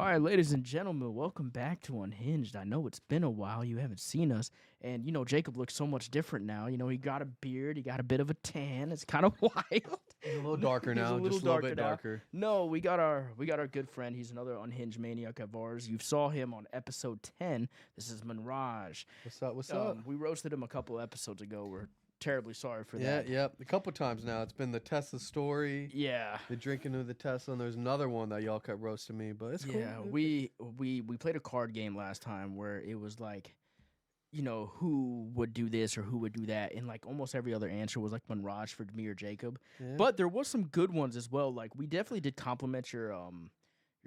All right, ladies and gentlemen, welcome back to Unhinged. I know it's been a while. You haven't seen us. And, Jacob looks so much different now. He got a beard. He got a bit of a tan. It's kind of wild. He's a little darker now. Just a little bit darker. No, we got our good friend. He's another Unhinged maniac of ours. You saw him on episode 10. This is Manraj. What's up? We roasted him a couple episodes ago. We're terribly sorry for Yeah, that. yep. A couple times now. It's been the Tesla story. Yeah. The drinking of the Tesla, and there's another one that y'all kept roasting me, but it's cool. Yeah, we played a card game last time where it was like, who would do this or who would do that, and like almost every other answer was like Manraj for me or Jacob. Yeah. But there was some good ones as well. Like we definitely did compliment your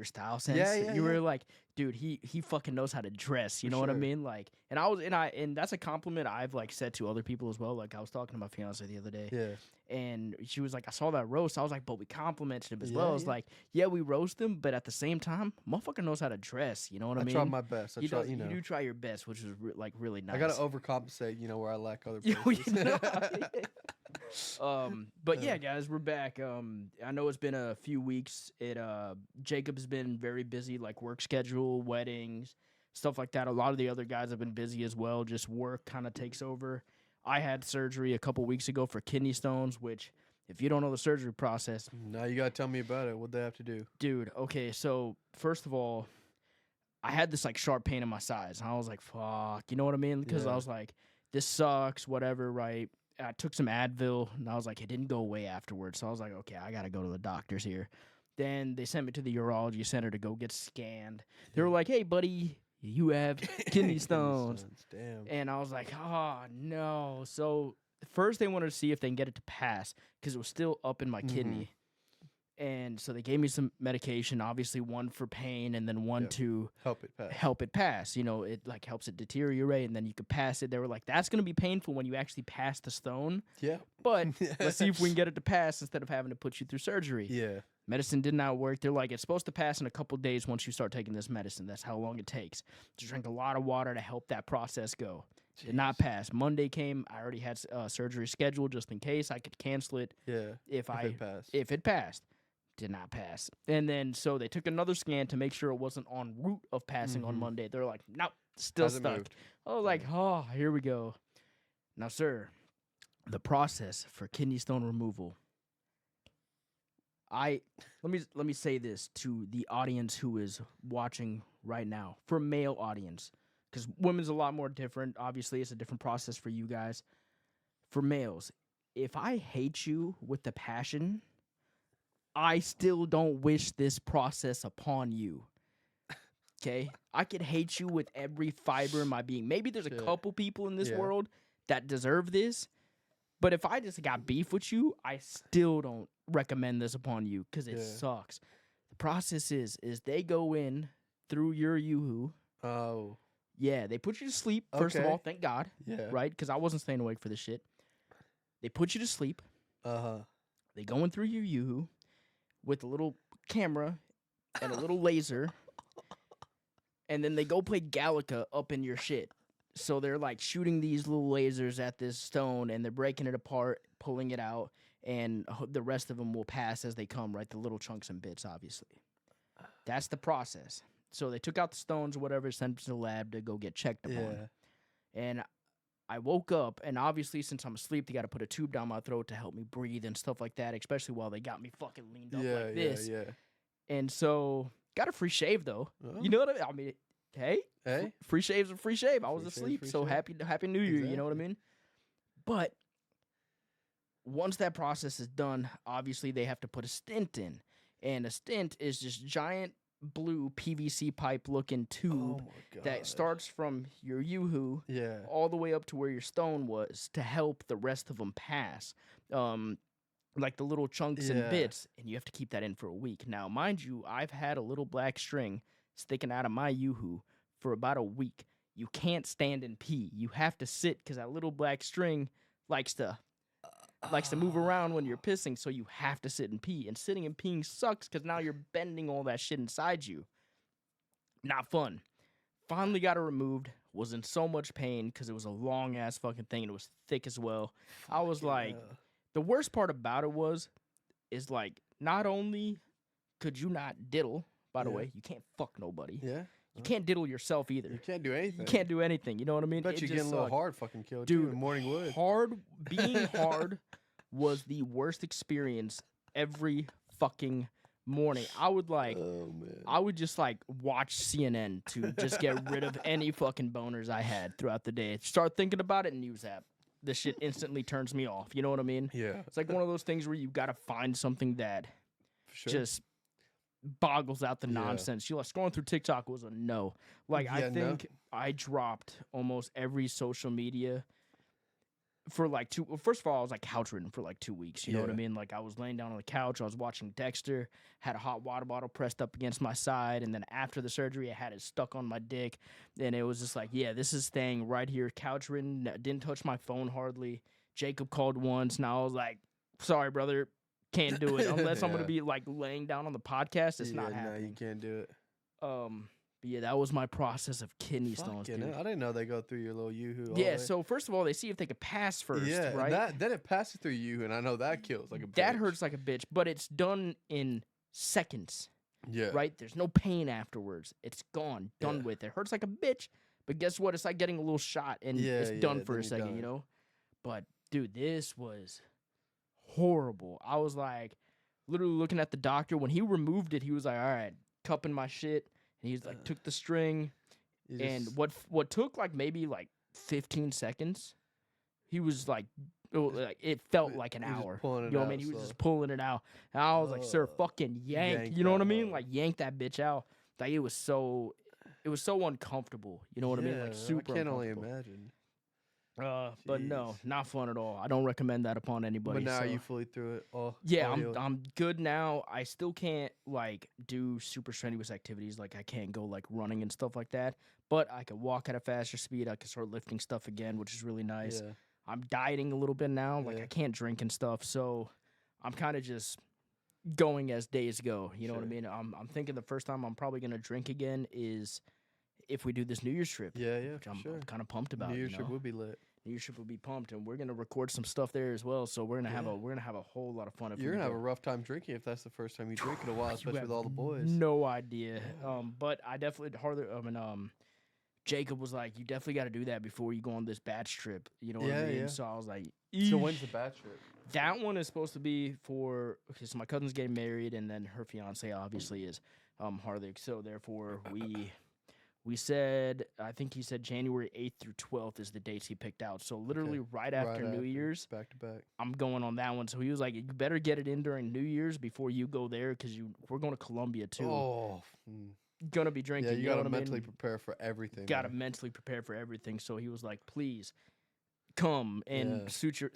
style sense. Yeah, you were like, dude, he fucking knows how to dress. You know what I sure. mean? Like, and that's a compliment I've like said to other people as well. Like I was talking to my fiance the other day. Yeah. And she was like, I saw that roast. I was like, but we complimented him as Yeah, well. I was yeah. like, yeah, we roast him, but at the same time, motherfucker knows how to dress. You know what I I mean? tried my best. You do try your best, which is really nice. I gotta overcompensate, where I lack other You places. know? But yeah, guys, we're back. I know it's been a few weeks. Jacob's been very busy, like work schedule, weddings, stuff like that. A lot of the other guys have been busy as well. Just work kind of takes over. I had surgery a couple weeks ago for kidney stones, which, if you don't know the surgery process, Now you gotta tell me about it. What they have to do? dude. Okay, so first of all, I had this like sharp pain in my sides, and I was like, "Fuck," you know what I mean? Because I Yeah. was like, "This sucks," whatever, right? I took some Advil, and I was like, it didn't go away afterwards. So I was like, okay, I gotta go to the doctors here. Then they sent me to the urology center to go get scanned. They were like, "Hey, buddy, you have kidney stones." Damn. And I was like, oh, no. So first they wanted to see if they can get it to pass because it was still up in my kidney. And so they gave me some medication, obviously one for pain and then one Yep. to Help it pass. help it pass. It like helps it deteriorate and then you could pass it. They were like, that's going to be painful when you actually pass the stone. Yeah. But let's see if we can get it to pass instead of having to put you through surgery. Yeah. Medicine did not work. They're like, it's supposed to pass in a couple days once you start taking this medicine. That's how long it takes. To drink a lot of water to help that process go. Did not pass. Monday came. I already had surgery scheduled just in case. I could cancel it Yeah. if it passed. If it passed. Did not pass. And then so they took another scan to make sure it wasn't en route of passing on Monday. They're like, nope, still Hasn't stuck. moved. I was like, oh, here we go. Now, sir, the process for kidney stone removal. Let me say this to the audience who is watching right now, for male audience, because women's a lot more different. Obviously, it's a different process for you guys. For males, if I hate you with the passion, I still don't wish this process upon you. Okay? I could hate you with every fiber in my being. Maybe there's a couple people in this world that deserve this, but if I just got beef with you, I still don't recommend this upon you because it sucks. The process is they go in through your yoo-hoo. Oh. Yeah, they put you to sleep, first of Okay. all, thank God. Yeah. Right? Because I wasn't staying awake for this shit. They put you to sleep. They go in through your yoo-hoo with a little camera and a little laser, and then they go play Galaga up in your shit. So they're like shooting these little lasers at this stone, and they're breaking it apart, pulling it out, and the rest of them will pass as they come, right? The little chunks and bits, obviously. That's the process. So they took out the stones or whatever, sent them to the lab to go get checked upon. Yeah. And I woke up, and obviously, since I'm asleep, they got to put a tube down my throat to help me breathe and stuff like that, especially while they got me fucking leaned up like this. Yeah. And so, got a free shave, though. Oh. You know what I mean? Hey, Hey. free shave's a free shave. I was Free shave's asleep, free so shave. happy New Year, you know what I mean? But once that process is done, obviously, they have to put a stent in. And a stent is this giant blue PVC pipe-looking tube Oh my God. that starts from your yoo-hoo Yeah. all the way up to where your stone was to help the rest of them pass. Like the little chunks and Yeah. bits, and you have to keep that in for a week. Now, mind you, I've had a little black string sticking out of my yoo-hoo for about a week. You can't stand and pee. You have to sit because that little black string likes to move around when you're pissing, so you have to sit and pee. And sitting and peeing sucks because now you're bending all that shit inside you. Not fun. Finally got it removed. Was in so much pain because it was a long ass fucking thing and it was thick as well. I was like, the worst part about it is like, not only could you not diddle by the Yeah. way. You can't fuck nobody. Yeah. You can't diddle yourself either. You can't do anything. You can't do anything. You know what I mean? Bet you're getting a little hard fucking killed too. Dude, Morning wood. Being hard was the worst experience every fucking morning. I would Oh man. I would just like watch CNN to just get rid of any fucking boners I had throughout the day. Start thinking about it, news app. This shit instantly turns me off. You know what I mean? Yeah. It's like one of those things where you got to find something that For sure. just boggles out the Yeah. nonsense. You like scrolling through TikTok was a no. Like I Yeah, no. think I dropped almost every social media for like first of all, I was like couch ridden for like 2 weeks. You know what I Yeah. mean? Like I was laying down on the couch, I was watching Dexter, had a hot water bottle pressed up against my side, and then after the surgery I had it stuck on my dick. And it was just like, yeah, this is staying right here, couch ridden, didn't touch my phone hardly. Jacob called once, and I was like, sorry, brother, can't do it. Unless I'm gonna Yeah. be like laying down on the podcast, it's not No, happening. you can't do it. But yeah, that was my process of kidney stones, Fucking dude. hell, I didn't know they go through your little yoo-hoo. all Yeah, the way. so first of all, they see if they could pass first, yeah, right? then it passes through you, and I know that kills like a bitch. That hurts like a bitch, but it's done in seconds, Yeah. right? There's no pain afterwards. It's gone, done Yeah. with. It hurts like a bitch, but guess what? It's like getting a little shot, and Yeah, it's done yeah, for then a you're second, done. you know? But, dude, this was horrible. I was like, literally looking at the doctor. When he removed it, he was like, all right, cupping my shit. And he's like, took the string. You And just- what took like maybe like 15 seconds, he was like, it felt like an he was just hour. pulling You it know what I out mean? He was slow. just pulling it out. And I was like, sir, fucking yank. You know what I that mean? hard. Like yank that bitch out. Like it was so uncomfortable. You know what I mean? Like Yeah, super I can't only uncomfortable. imagine. But no, Jeez. not fun at all. I don't recommend that upon anybody. But now so. you fully through it. Oh, Yeah, all healed. I'm good now. I still can't like do super strenuous activities. Like I can't go like running and stuff like that. But I can walk at a faster speed. I can start lifting stuff again, which is really nice. Yeah. I'm dieting a little bit now. Like Yeah. I can't drink and stuff, so I'm kind of just going as days go. You know what I Sure. mean? I'm thinking the first time I'm probably gonna drink again is if we do this New Year's trip. Yeah, yeah, Which for I'm sure. kind of pumped about. New you Year's trip know? would be lit. New Year's trip will be pumped, and we're gonna record some stuff there as well. So we're gonna have Yeah. a whole lot of fun. If You're we gonna have go. a rough time drinking if that's the first time you drink in a while, You especially have with all the boys. No idea. But I definitely Jacob was like, you definitely got to do that before you go on this batch trip. You know what I Yeah, mean? yeah. So I was like, So "Eesh." when's the batch trip? That one is supposed to be for so my cousin's getting married, and then her fiance obviously is Harley. So therefore we said, I think he said January 8th through 12th is the dates he picked out. So literally right after New Year's, back to back. I'm going on that one. So he was like, you better get it in during New Year's before you go there because we're going to Colombia too. Oh, Gonna be drinking. yeah, you know gotta what I mentally mean? prepare for everything. Gotta man. mentally prepare for everything. So he was like, please come and Yeah. situate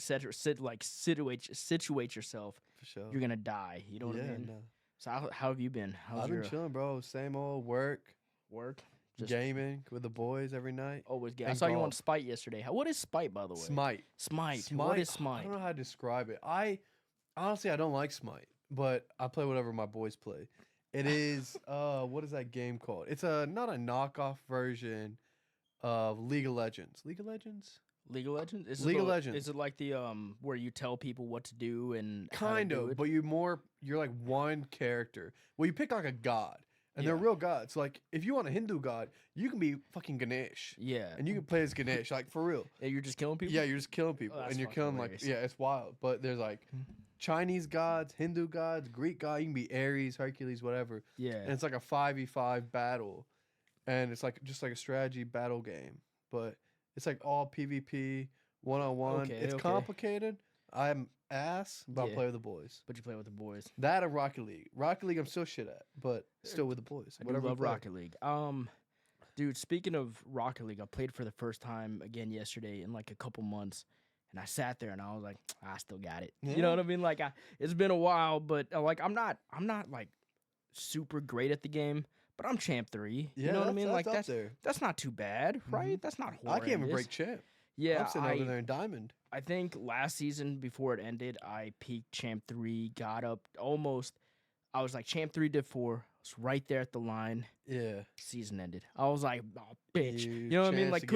yourself. For sure. You're gonna die. You know what I Yeah, mean? no. So how have you been? How's I've your been chilling, bro. Same old work, work? Just gaming with the boys every night. always get. I and saw you on golf. Spite yesterday. What is Spite, by the way? Smite. Smite. What is I Smite? don't know how to describe it. I honestly I don't like Smite, but I play whatever my boys play. It is what is that game called? It's not a knockoff version of League of Legends. League of Legends? League of Legends? League of Legends. Is it like the where you tell people what to do and how to Kind do of, it? but you're like one character. Well, you pick like a god, and they're Yeah. real gods. So like if you want a Hindu god, you can be fucking Ganesh, Yeah. and you can play as Ganesh, like for real. And you're just killing people. Yeah, you're just killing people, that's and you're fucking killing hilarious. like it's wild. But there's like Chinese gods, Hindu gods, Greek god. You can be Ares, Hercules, whatever. Yeah. And it's like a 5v5 battle, and it's like just like a strategy battle game. But it's like all PvP, 1-on-1. Okay, It's okay. complicated. I'm ass, but I Yeah. play with the boys. But you play with the boys. That or Rocket League. Rocket League, I'm still shit at, but still with the boys. I do Whatever we love play. Rocket League. Dude, speaking of Rocket League, I played for the first time again yesterday in like a couple months, and I sat there and I was like, I still got it. You know Yeah. what I mean? Like, it's been a while, but like I'm not like super great at the game, but I'm champ 3. Yeah, you know what I mean? Like up that's there. not too bad, right? That's not horrendous. I can't even break champ. Yeah, I'm sitting over there in diamond. I think last season before it ended, I peaked champ 3, got up almost. I was like champ 3, div 4. I was right there at the line. Yeah. Season ended. I was like, oh, bitch. Ew, You know what I mean? chance Like to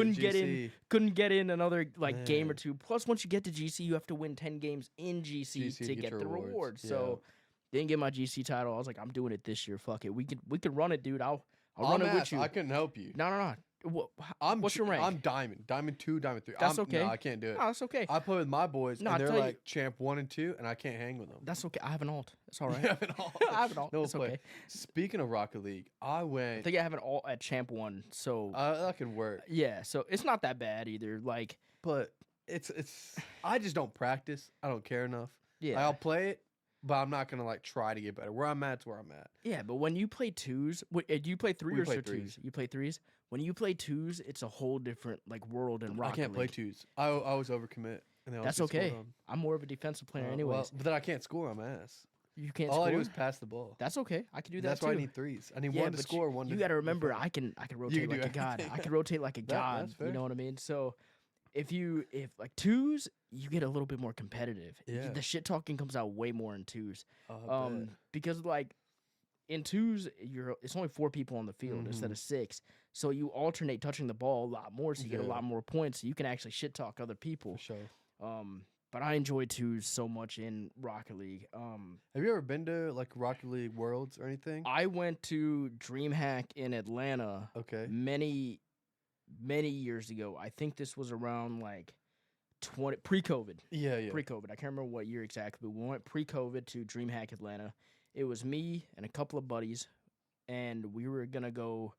couldn't get in another like game or Man. two. Plus, once you get to GC, you have to win 10 games in GC, GC to get get your the rewards. rewards. So Didn't get my GC title. I was like, I'm doing it this year. Fuck it. We could run it, dude. I'll run I'm it with ass. you. I couldn't help you. No. What's your rank? I'm diamond 2, diamond 3. That's okay. No, I can't do it. No, that's okay. I play with my boys, No, and I'll they're tell like champ 1 and 2, and I can't hang with them. That's okay. I have an alt. It's all right. You have an alt. I have an alt. No It's play. okay. Speaking of Rocket League, I I think I have an alt at champ 1. So that could work, yeah. So it's not that bad either. Like, but it's. I just don't practice. I don't care enough. yeah. I'll play it, but I'm not gonna like try to get better. Where I'm at's where I'm at. Yeah, but when you play 2s, do you play 3 We or play 2s? You play 3s? When you play 2s, it's a whole different like world in Rocket I can't play League. 2s. I always overcommit. And they always That's get scored okay. on. I'm more of a defensive player Well, anyways. but then I can't score. I'm ass. You can't All score. I do is pass the ball. That's okay. I can do that That's too. why I need 3s. I need Yeah, one to but score, one to You got to remember, defend. I can rotate do like a god. everything. I can rotate like a god. that's fair. You know what I mean? So if like 2s, you get a little bit more competitive. Yeah. The shit talking comes out way more in 2s. I bet. Because like in 2s, it's only 4 people on the field instead of 6. So you alternate touching the ball a lot more, so you get a Yeah. lot more points. So you can actually shit talk other people. For sure. But I enjoy 2s so much in Rocket League. Have you ever been to like Rocket League Worlds or anything? I went to DreamHack in Atlanta Okay. many years ago. I think this was around like pre-COVID. Yeah. Pre-COVID. I can't remember what year exactly, but we went pre-COVID to DreamHack Atlanta. It was me and a couple of buddies, and we were gonna go.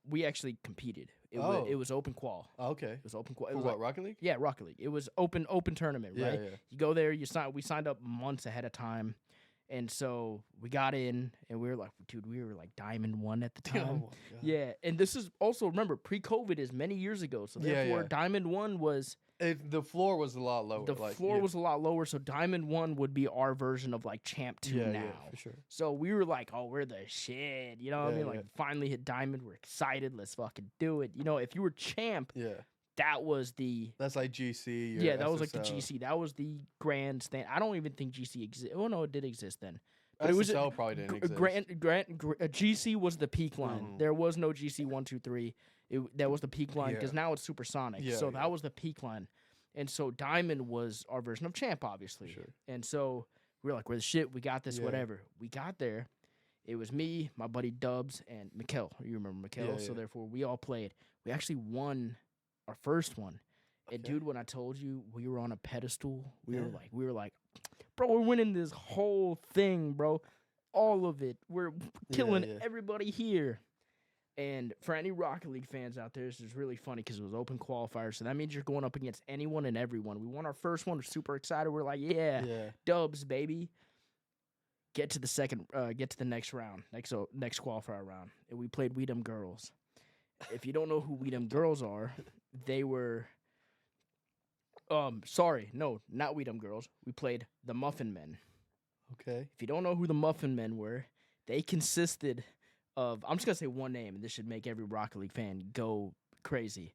We actually competed. It was open qual. Okay. It was open qual. It For was what, like, Rocket League? yeah, Rocket League. It was open tournament, Yeah, right? yeah. You go there. We signed up months ahead of time, and so we got in, and we were like, dude, we were like Diamond 1 at the Oh time. my God. Yeah, and this is also, remember, pre-COVID is many years ago, so Yeah, therefore yeah. Diamond 1 was The floor was a lot lower. the like, floor yeah. was a lot lower, so Diamond 1 would be our version of like Champ 2 Yeah, now. yeah, for sure. So we were like, oh, we're the shit. You know what I Yeah, mean? Like, yeah. finally hit Diamond. We're excited. Let's fucking do it. You know, if you were Champ, Yeah. that was the... That's like GC. Or Yeah, that was like the SSL. GC. That was the grand stand. I don't even think GC existed. Oh, no, it did exist then. But SSL it was probably didn't exist. GC was the peak line. Mhm. There was no GC 1, 2, 3. That was the peak line because Yeah. now it's supersonic. Yeah, so yeah. that was the peak line. And so Diamond was our version of Champ, obviously. Sure. And so we were like, we're the shit. We got this, Yeah. whatever. We got there. It was me, my buddy Dubs, and Mikkel. You remember Mikkel? Yeah, So yeah. therefore, we all played. We actually won our first one. And Okay. dude, when I told you we were on a pedestal, we were Yeah. like, bro, we're winning this whole thing, bro. All of it. We're killing yeah. everybody here. And for any Rocket League fans out there, this is really funny because it was open qualifier. So that means you're going up against anyone and everyone. We won our first one. We're super excited. We're like, yeah, Dubs, baby. Get to the next round, next qualifier round. And we played We Dem Girls. If you don't know who We Dem Girls are, they were... sorry, no, not We Dem Girls. We played the Muffin Men. Okay. If you don't know who the Muffin Men were, they consisted of... I'm just going to say one name, and this should make every Rocket League fan go crazy.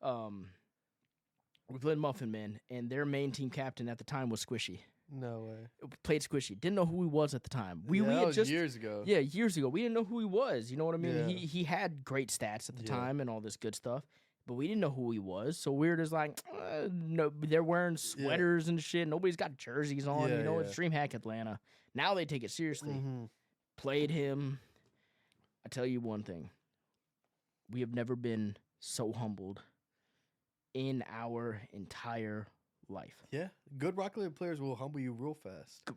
We played Muffin Men, and their main team captain at the time was Squishy. No way. Played Squishy. Didn't know who he was at the time. We that had was just... years ago. Yeah, years ago. We didn't know who he was. You know what I mean? Yeah. He had great stats at the Yeah. time and all this good stuff, but we didn't know who he was. So we were just like, no, they're wearing sweaters and shit. Nobody's got jerseys on. Yeah, you know, yeah. it's DreamHack Atlanta. Now they take it seriously. Mhm. Played him. I tell you one thing. We have never been so humbled in our entire life. Yeah. Good Rocket League players will humble you real fast.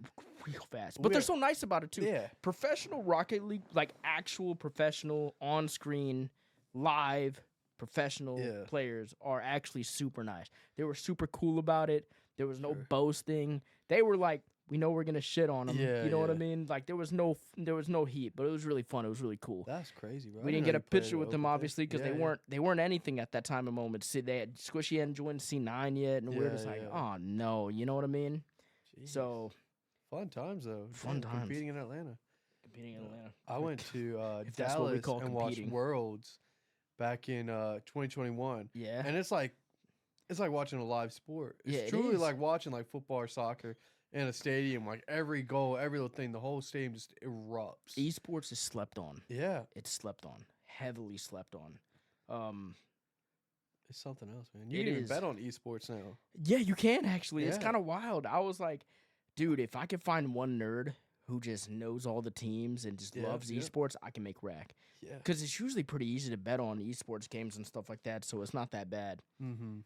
Real fast. But they're so nice about it, too. Yeah. Professional Rocket League, like actual professional, on-screen, live, professional Yeah. players are actually super nice. They were super cool about it. There was no Sure. boasting. They were like, we know we're going to shit on them. Yeah, you know what I yeah. mean? Like, there was no heat, but it was really fun. It was really cool. That's crazy, bro. We didn't get a picture with them, obviously, because they weren't anything at that time of moment. See, they had Squishy hadn't joined C9 yet, and we were Yeah, just like, yeah. oh, no. You know what I mean? Jeez. So, Fun times, though. Fun Damn, times. Competing in Atlanta. competing in Atlanta. I went to If that's what we Dallas call and watched competing. Worlds back in 2021. Yeah. And it's like watching a live sport. It's Yeah, it truly is. like watching like football or soccer in a stadium. Like every goal, every little thing, the whole stadium just erupts. Esports is slept on. Yeah, It's slept on. Heavily slept on. it's something else, man. You It can even is. bet on esports now. Yeah, you can actually. It's Yeah. kind of wild. I was like, Dude, if I could find one nerd who just knows all the teams and just Yeah, loves yeah. esports, I can make rack. Yeah. Because it's usually pretty easy to bet on esports games and stuff like that, so it's not that bad. Mm-hmm.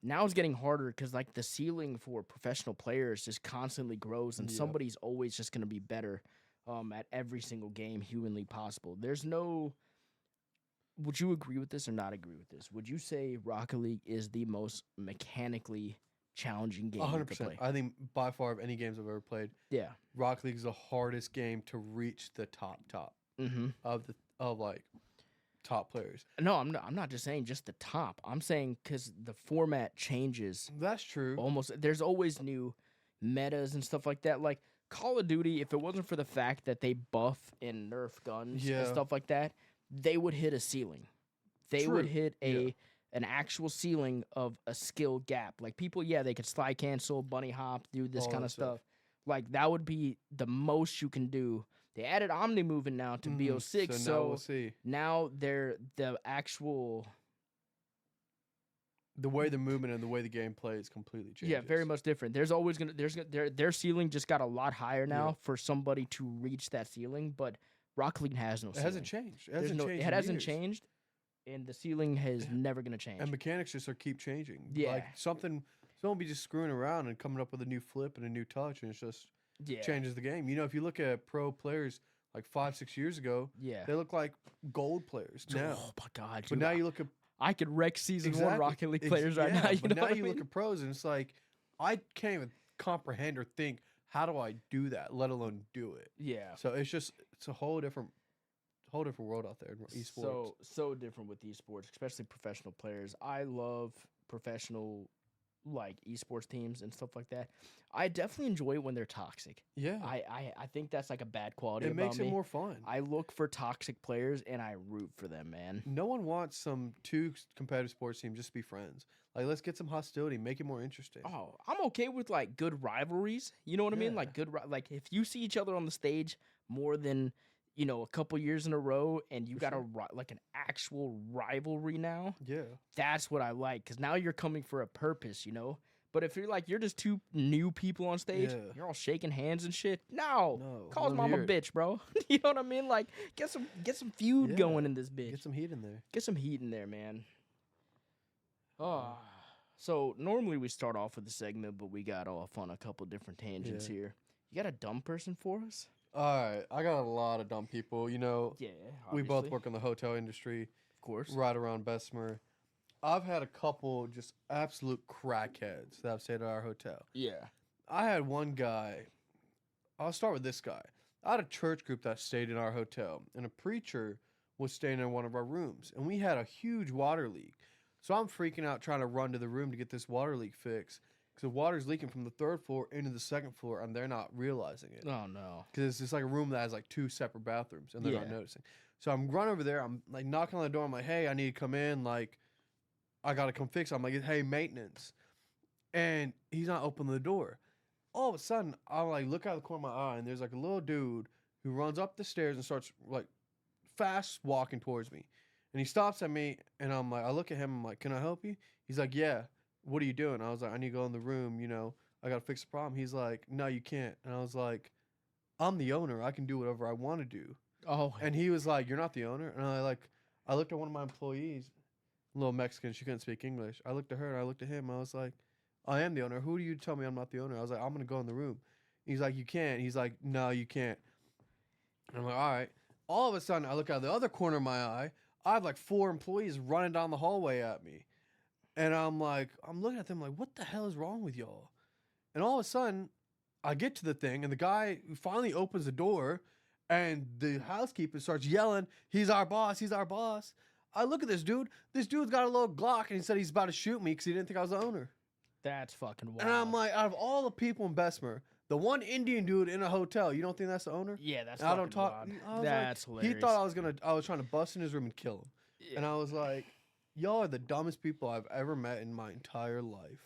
Now it's getting harder because like the ceiling for professional players just constantly grows, and Yep. somebody's always just going to be better at every single game humanly possible. There's no. Would you agree with this or not agree with this? Would you say Rocket League is the most mechanically challenging game you could 100%. play? I think by far of any games I've ever played, Yeah. Rocket League is the hardest game to reach the top Mm-hmm. of like top players. No, I'm not just saying just the top. I'm saying because the format changes That's true. almost. There's always new metas and stuff like that. Like Call of Duty, if it wasn't for the fact that they buff and nerf guns Yeah. and stuff like that, they would hit a ceiling. They would True. hit Yeah. an actual ceiling of a skill gap. Like people, yeah, they could slide cancel, bunny hop, do this All kind that of stuff. stuff. Like that would be the most you can do. They added Omni moving now to BO6, So now so we'll see. now they're the actual The way the movement and the way the game plays completely changes. yeah, very much different. There's always their ceiling just got a lot higher now Yeah. for somebody to reach that ceiling, but Rocket League has no It ceiling. hasn't changed. It There's hasn't no- changed. It in hasn't years. changed, and the ceiling is never gonna change. And mechanics just are keep changing. Yeah. Like someone will be just screwing around and coming up with a new flip and a new touch, and it's just yeah, changes the game. You know, if you look at pro players like 5-6 years ago, yeah. they look like gold players now. Oh my god, But dude, now you look at I could wreck season one exactly, Rocket League ex- players right yeah, now. You but know now what I you mean? look at pros, and it's like I can't even comprehend or think how do I do that, let alone do it. Yeah. So it's a whole different world out there in esports. So different with esports, especially professional players. I love professional like esports teams and stuff like that. I definitely enjoy it when they're toxic. Yeah, I think that's like a bad quality it about makes me. it more fun. I look for toxic players and I root for them, man. No one wants some two competitive sports teams just to be friends. Like, let's get some hostility, make it more interesting. Oh, I'm okay with like good rivalries. You know what I mean? Yeah. Like like if you see each other on the stage more than a couple years in a row, and you For got sure. like an actual rivalry now. Yeah, That's what I like, because now you're coming for a purpose, But if you're just two new people on stage, Yeah. you're all shaking hands and shit. No, no. call his love mom a hear it. bitch, bro. You know what I mean? Like get some feud Yeah. going in this bitch. Get some heat in there. Get some heat in there, man. Oh, so normally we start off with the segment, but we got off on a couple different tangents Yeah. here. You got a dumb person for us? All right, I got a lot of dumb people. You know, Yeah, we both obviously. work in the hotel industry, of course. right around Bessemer. I've had a couple just absolute crackheads that have stayed at our hotel. Yeah. I had one guy. I'll start with this guy. I had a church group that stayed in our hotel, and a preacher was staying in one of our rooms, and we had a huge water leak. So I'm freaking out trying to run to the room to get this water leak fixed because the water's leaking from the third floor into the second floor, and they're not realizing it. Oh no. Because it's just like a room that has like two separate bathrooms, and they're not Yeah. noticing. So I'm running over there. I'm like knocking on the door. I'm like, "Hey, I need to come in. Like, I gotta come fix it." I'm like, "Hey, maintenance," and he's not opening the door. All of a sudden, I like look out of the corner of my eye, and there's like a little dude who runs up the stairs and starts like fast walking towards me. And he stops at me, and I'm like, I look at him. I'm like, "Can I help you?" He's like, "Yeah." "What are you doing?" I was like, "I need to go in the room. I gotta fix the problem." He's like, "No, you can't." And I was like, "I'm the owner. I can do whatever I want to do." Oh. And he was like, "You're not the owner." And I looked at one of my employees, a little Mexican. She couldn't speak English. I looked at her and I looked at him. I was like, "I am the owner. Who do you tell me I'm not the owner?" I was like, "I'm gonna go in the room." He's like, "You can't." He's like, "No, you can't." And I'm like, "All right." All of a sudden, I look out the other corner of my eye. I have like 4 employees running down the hallway at me. And I'm looking at them like, what the hell is wrong with y'all? And all of a sudden, I get to the thing, and the guy finally opens the door, and the housekeeper starts yelling, "He's our boss, he's our boss." I look at this dude. This dude's got a little Glock, and he said he's about to shoot me because he didn't think I was the owner. That's fucking wild. And I'm like, out of all the people in Bessemer, the one Indian dude in a hotel, you don't think that's the owner? yeah, that's And I don't fucking talk. wild. I was That's like, hilarious. he thought I was trying to bust in his room and kill him. Yeah. And I was like, y'all are the dumbest people I've ever met in my entire life.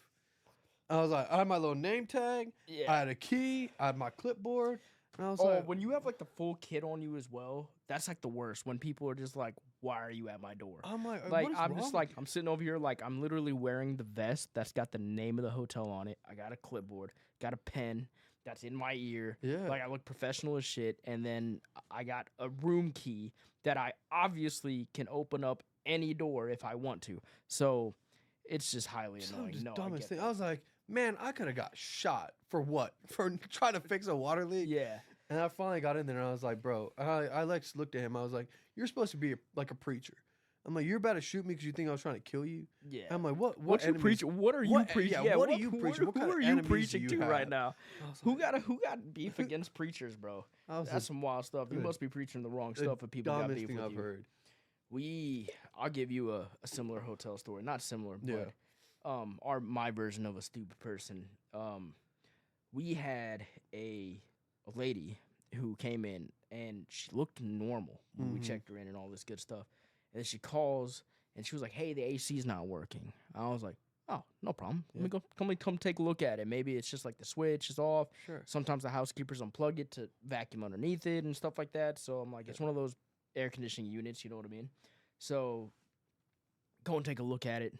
I was like, I had my little name tag. Yeah. I had a key. I had my clipboard. And I was Oh, like, when you have like the full kit on you as well, that's like the worst. When people are just like, "Why are you at my door?" I'm like, Like what is I'm wrong just with like you? I'm sitting over here like I'm literally wearing the vest that's got the name of the hotel on it. I got a clipboard, got a pen, that's in my ear. Yeah. Like, I look professional as shit. And then I got a room key that I obviously can open up any door if I want to. So it's just highly annoying. Just No, I dumbest get thing. that. I was like, man, I could have got shot for what? For trying to fix a water leak? Yeah. And I finally got in there and I was like, bro, I like looked at him. I was like, you're supposed to be like a preacher. I'm like, you're about to shoot me because you think I was trying to kill you? Yeah. I'm like, what What you enemies- preaching? What are you preaching? Yeah, what are you preaching? What Who kind of are you enemies do preaching you to have? right now? I was Who like, got beef against preachers, bro? I was That's the some wild stuff. You must be preaching the wrong stuff if people got dumbest beef thing with I've you. heard. I'll give you a similar hotel story. Not similar, Yeah. but my version of a stupid person. We had a lady who came in and she looked normal when we Mhm. checked her in and all this good stuff. And then she calls and she was like, "Hey, the AC's not working." I was like, "Oh, no problem. Yeah. Let me come take a look at it. Maybe it's just like the switch is off. Sure. Sometimes the housekeepers unplug it to vacuum underneath it and stuff like that." So I'm like, it's one of those air conditioning units, you know what I mean? So go and take a look at it.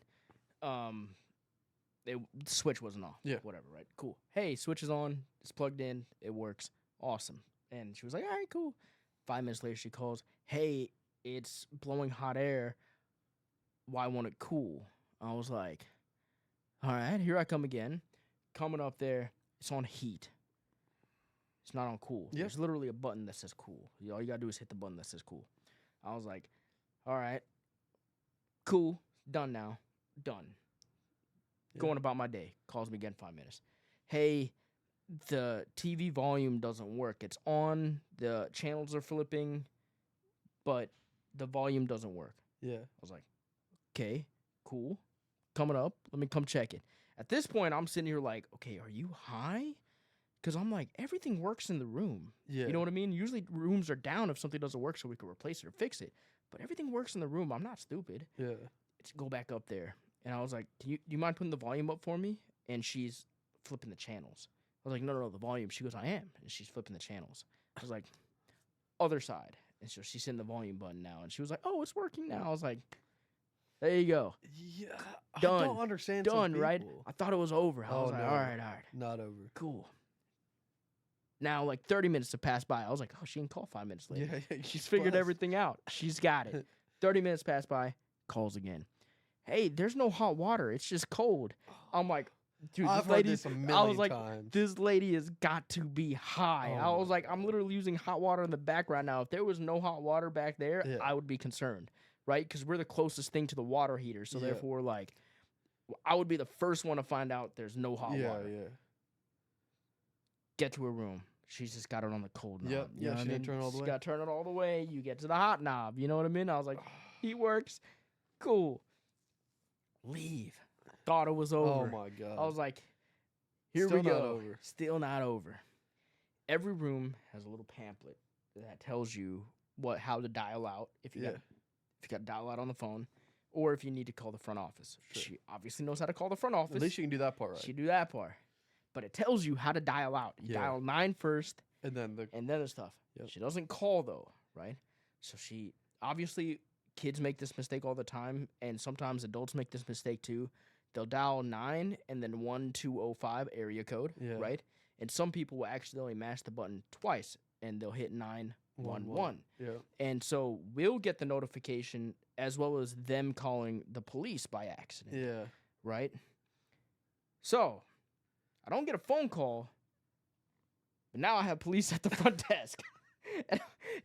The switch wasn't on. Yeah. Whatever, right? Cool. Hey, switch is on. It's plugged in. It works. Awesome. And she was like, all right, cool. 5 minutes later, she calls, "Hey, it's blowing hot air. Why won't it cool?" I was like, all right, here I come again. Coming up there, it's on heat. It's not on cool. Yeah. There's literally a button that says cool. All you got to do is hit the button that says cool. I was like, all right, cool. Done now. Done. Yeah. Going about my day. Calls me again 5 minutes. Hey, the TV volume doesn't work. It's on. The channels are flipping, but the volume doesn't work. Yeah. I was like, okay, cool. Coming up. Let me come check it. At this point, I'm sitting here like, okay, are you high? Because I'm like, everything works in the room. Yeah. You know what I mean? Usually rooms are down if something doesn't work so we can replace it or fix it. But everything works in the room. I'm not stupid. Yeah. Let's go back up there. And I was like, do you mind putting the volume up for me? And she's flipping the channels. I was like, no, the volume. She goes, I am. And she's flipping the channels. I was like, other side. And so she's hitting the volume button now. And she was like, oh, it's working now. I was like, there you go. Yeah. Done. I don't understand. some Done, right? people. I thought it was over. I Oh, was like, no. all right. Not over. Cool. Now, like 30 minutes have passed by. I was like, oh, she can call 5 minutes later. Yeah. She's figured everything out. She's got it. 30 minutes pass by, calls again. Hey, there's no hot water. It's just cold. I'm like, dude, I've this heard lady. this a I million was like, times. this lady has got to be high. Oh I was my like, I'm literally using hot water in the back right now. If there was no hot water back there, Yeah. I would be concerned, right? Because we're the closest thing to the water heater. So Yeah. therefore, like, I would be the first one to find out there's no hot Yeah. water. Yeah. Get to her room. She's just got it on the cold knob. Yep. You know Yeah, what she I didn't mean? turn it all the She's way. got to turn it all the way. You get to the hot knob. You know what I mean? I was like, he works. Cool. Leave. Thought it was over. Oh my god. I was like, here Still we not go. over. Still not over. Every room has a little pamphlet that tells you how to dial out if you Yeah. got to dial out on the phone, or if you need to call the front office. Sure. She obviously knows how to call the front office. At least you can do that part right. She do that part. But it tells you how to dial out. You Yeah. dial 9 first, And then and then the stuff. Yep. She doesn't call though, right? So she obviously, kids make this mistake all the time, and sometimes adults make this mistake too. They'll dial 9 and then 1205 area code, Yeah. right? And some people will accidentally mash the button twice, and they'll hit 911. Yeah. And so we'll get the notification as well as them calling the police by accident, Yeah. right? So I don't get a phone call, but now I have police at the front desk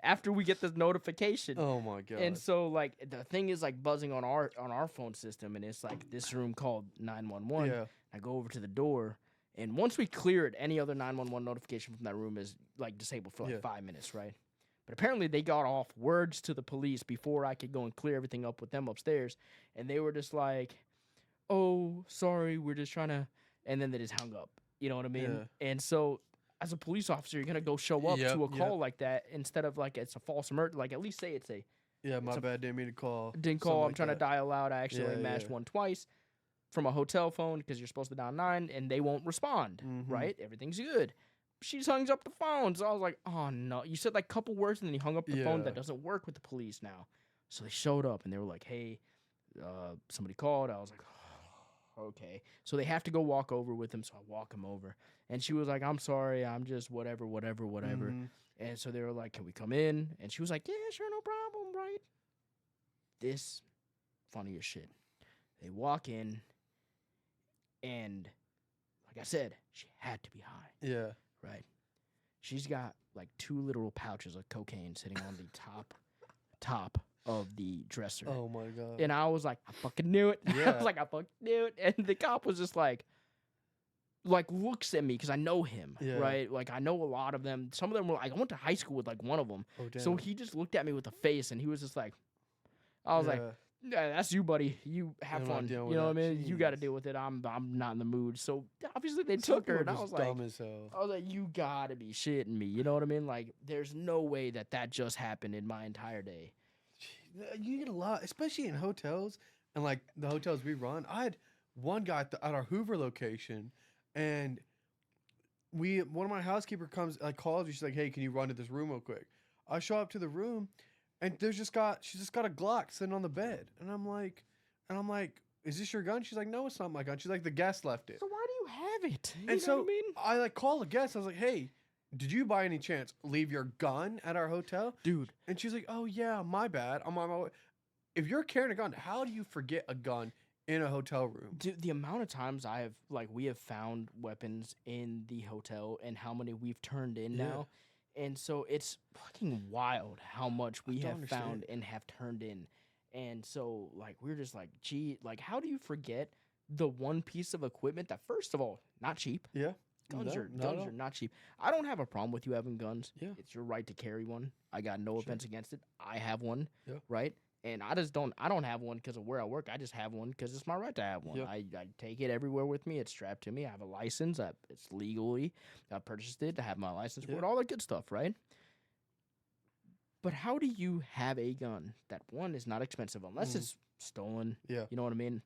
after we get this notification. Oh my god. And so, like, the thing is, like, buzzing on our phone system, and it's like this room called 911. Yeah. I go over to the door, and once we clear it, any other 911 notification from that room is, like, disabled for, like, Yeah. 5 minutes, right? But apparently they got off words to the police before I could go and clear everything up with them upstairs, and they were just like, oh, sorry, we're just trying to, and then they just hung up. You know what I mean? Yeah. And so, as a police officer, you're going to go show up Yep, to a yep. call like that instead of, like, it's a false emergency. Like, at least say it's a, Yeah, my a- bad. Didn't mean to call. didn't call, something I'm like trying to that. dial out. I actually Yeah, mashed yeah. one twice from a hotel phone because you're supposed to dial 9 and they won't respond, Mhm. right? Everything's good. She just hangs up the phone. So I was like, oh no. You said like a couple words and then you hung up the phone. Yeah. That doesn't work with the police now. So they showed up and they were like, hey, somebody called. I was like, okay. So they have to go walk over with him. So I walk him over. And she was like, I'm sorry. I'm just whatever. Mhm. And so they were like, can we come in? And she was like, yeah, sure, no problem, right? This funny as shit. They walk in, and like I said, she had to be high, Yeah. right? She's got like 2 literal pouches of cocaine sitting on the top of the dresser. Oh my god. And I was like, I fucking knew it. I Yeah. was like, I fucking knew it. And the cop was just like looks at me because I know him, Yeah. right? Like I know a lot of them. Some of them were like, I went to high school with like one of them. Oh damn. So he just looked at me with a face, and he was just like, I was like, yeah, that's you, buddy. You have I'm not fun. You dealing with know what I that. mean? You got to Jeez. deal with it. I'm not in the mood. So obviously they Some took her, and people I are was just like, dumb as hell. you gotta be shitting me. You know what I mean? Like, there's no way that just happened in my entire day. You get a lot, especially in hotels and like the hotels we run. I had one guy at our Hoover location, and one of my housekeeper comes, like calls me. She's like, "Hey, can you run to this room real quick?" I show up to the room, and she's just got a Glock sitting on the bed, and I'm like, "Is this your gun?" She's like, "No, it's not my gun." She's like, "The guest left it." So why do you have it? You And know so what I mean? I like call the guest. I was like, "Hey, did you by any chance leave your gun at our hotel?" Dude, And she's like, "Oh yeah, my bad. I'm on my way." If you're carrying a gun, how do you forget a gun in a hotel room? dude, the amount of times we have found weapons in the hotel and how many we've turned in Yeah. now. And so it's fucking wild how much we don't have understand. found and have turned in. And so like we're just like, gee, like how do you forget the one piece of equipment that, first of all, not cheap. Yeah. Guns No, are not at all. not cheap. I don't have a problem with you having guns. Yeah. It's your right to carry one. I got no Sure. offense against it. I have one. Yeah. Right? And I don't have one because of where I work. I just have one because it's my right to have one. Yeah. I take it everywhere with me. It's strapped to me. I have a license. It's legally. I purchased it to have my license for Yeah. it. All that good stuff, right? But how do you have a gun that, one, is not expensive unless it's stolen? Yeah. You know what I mean?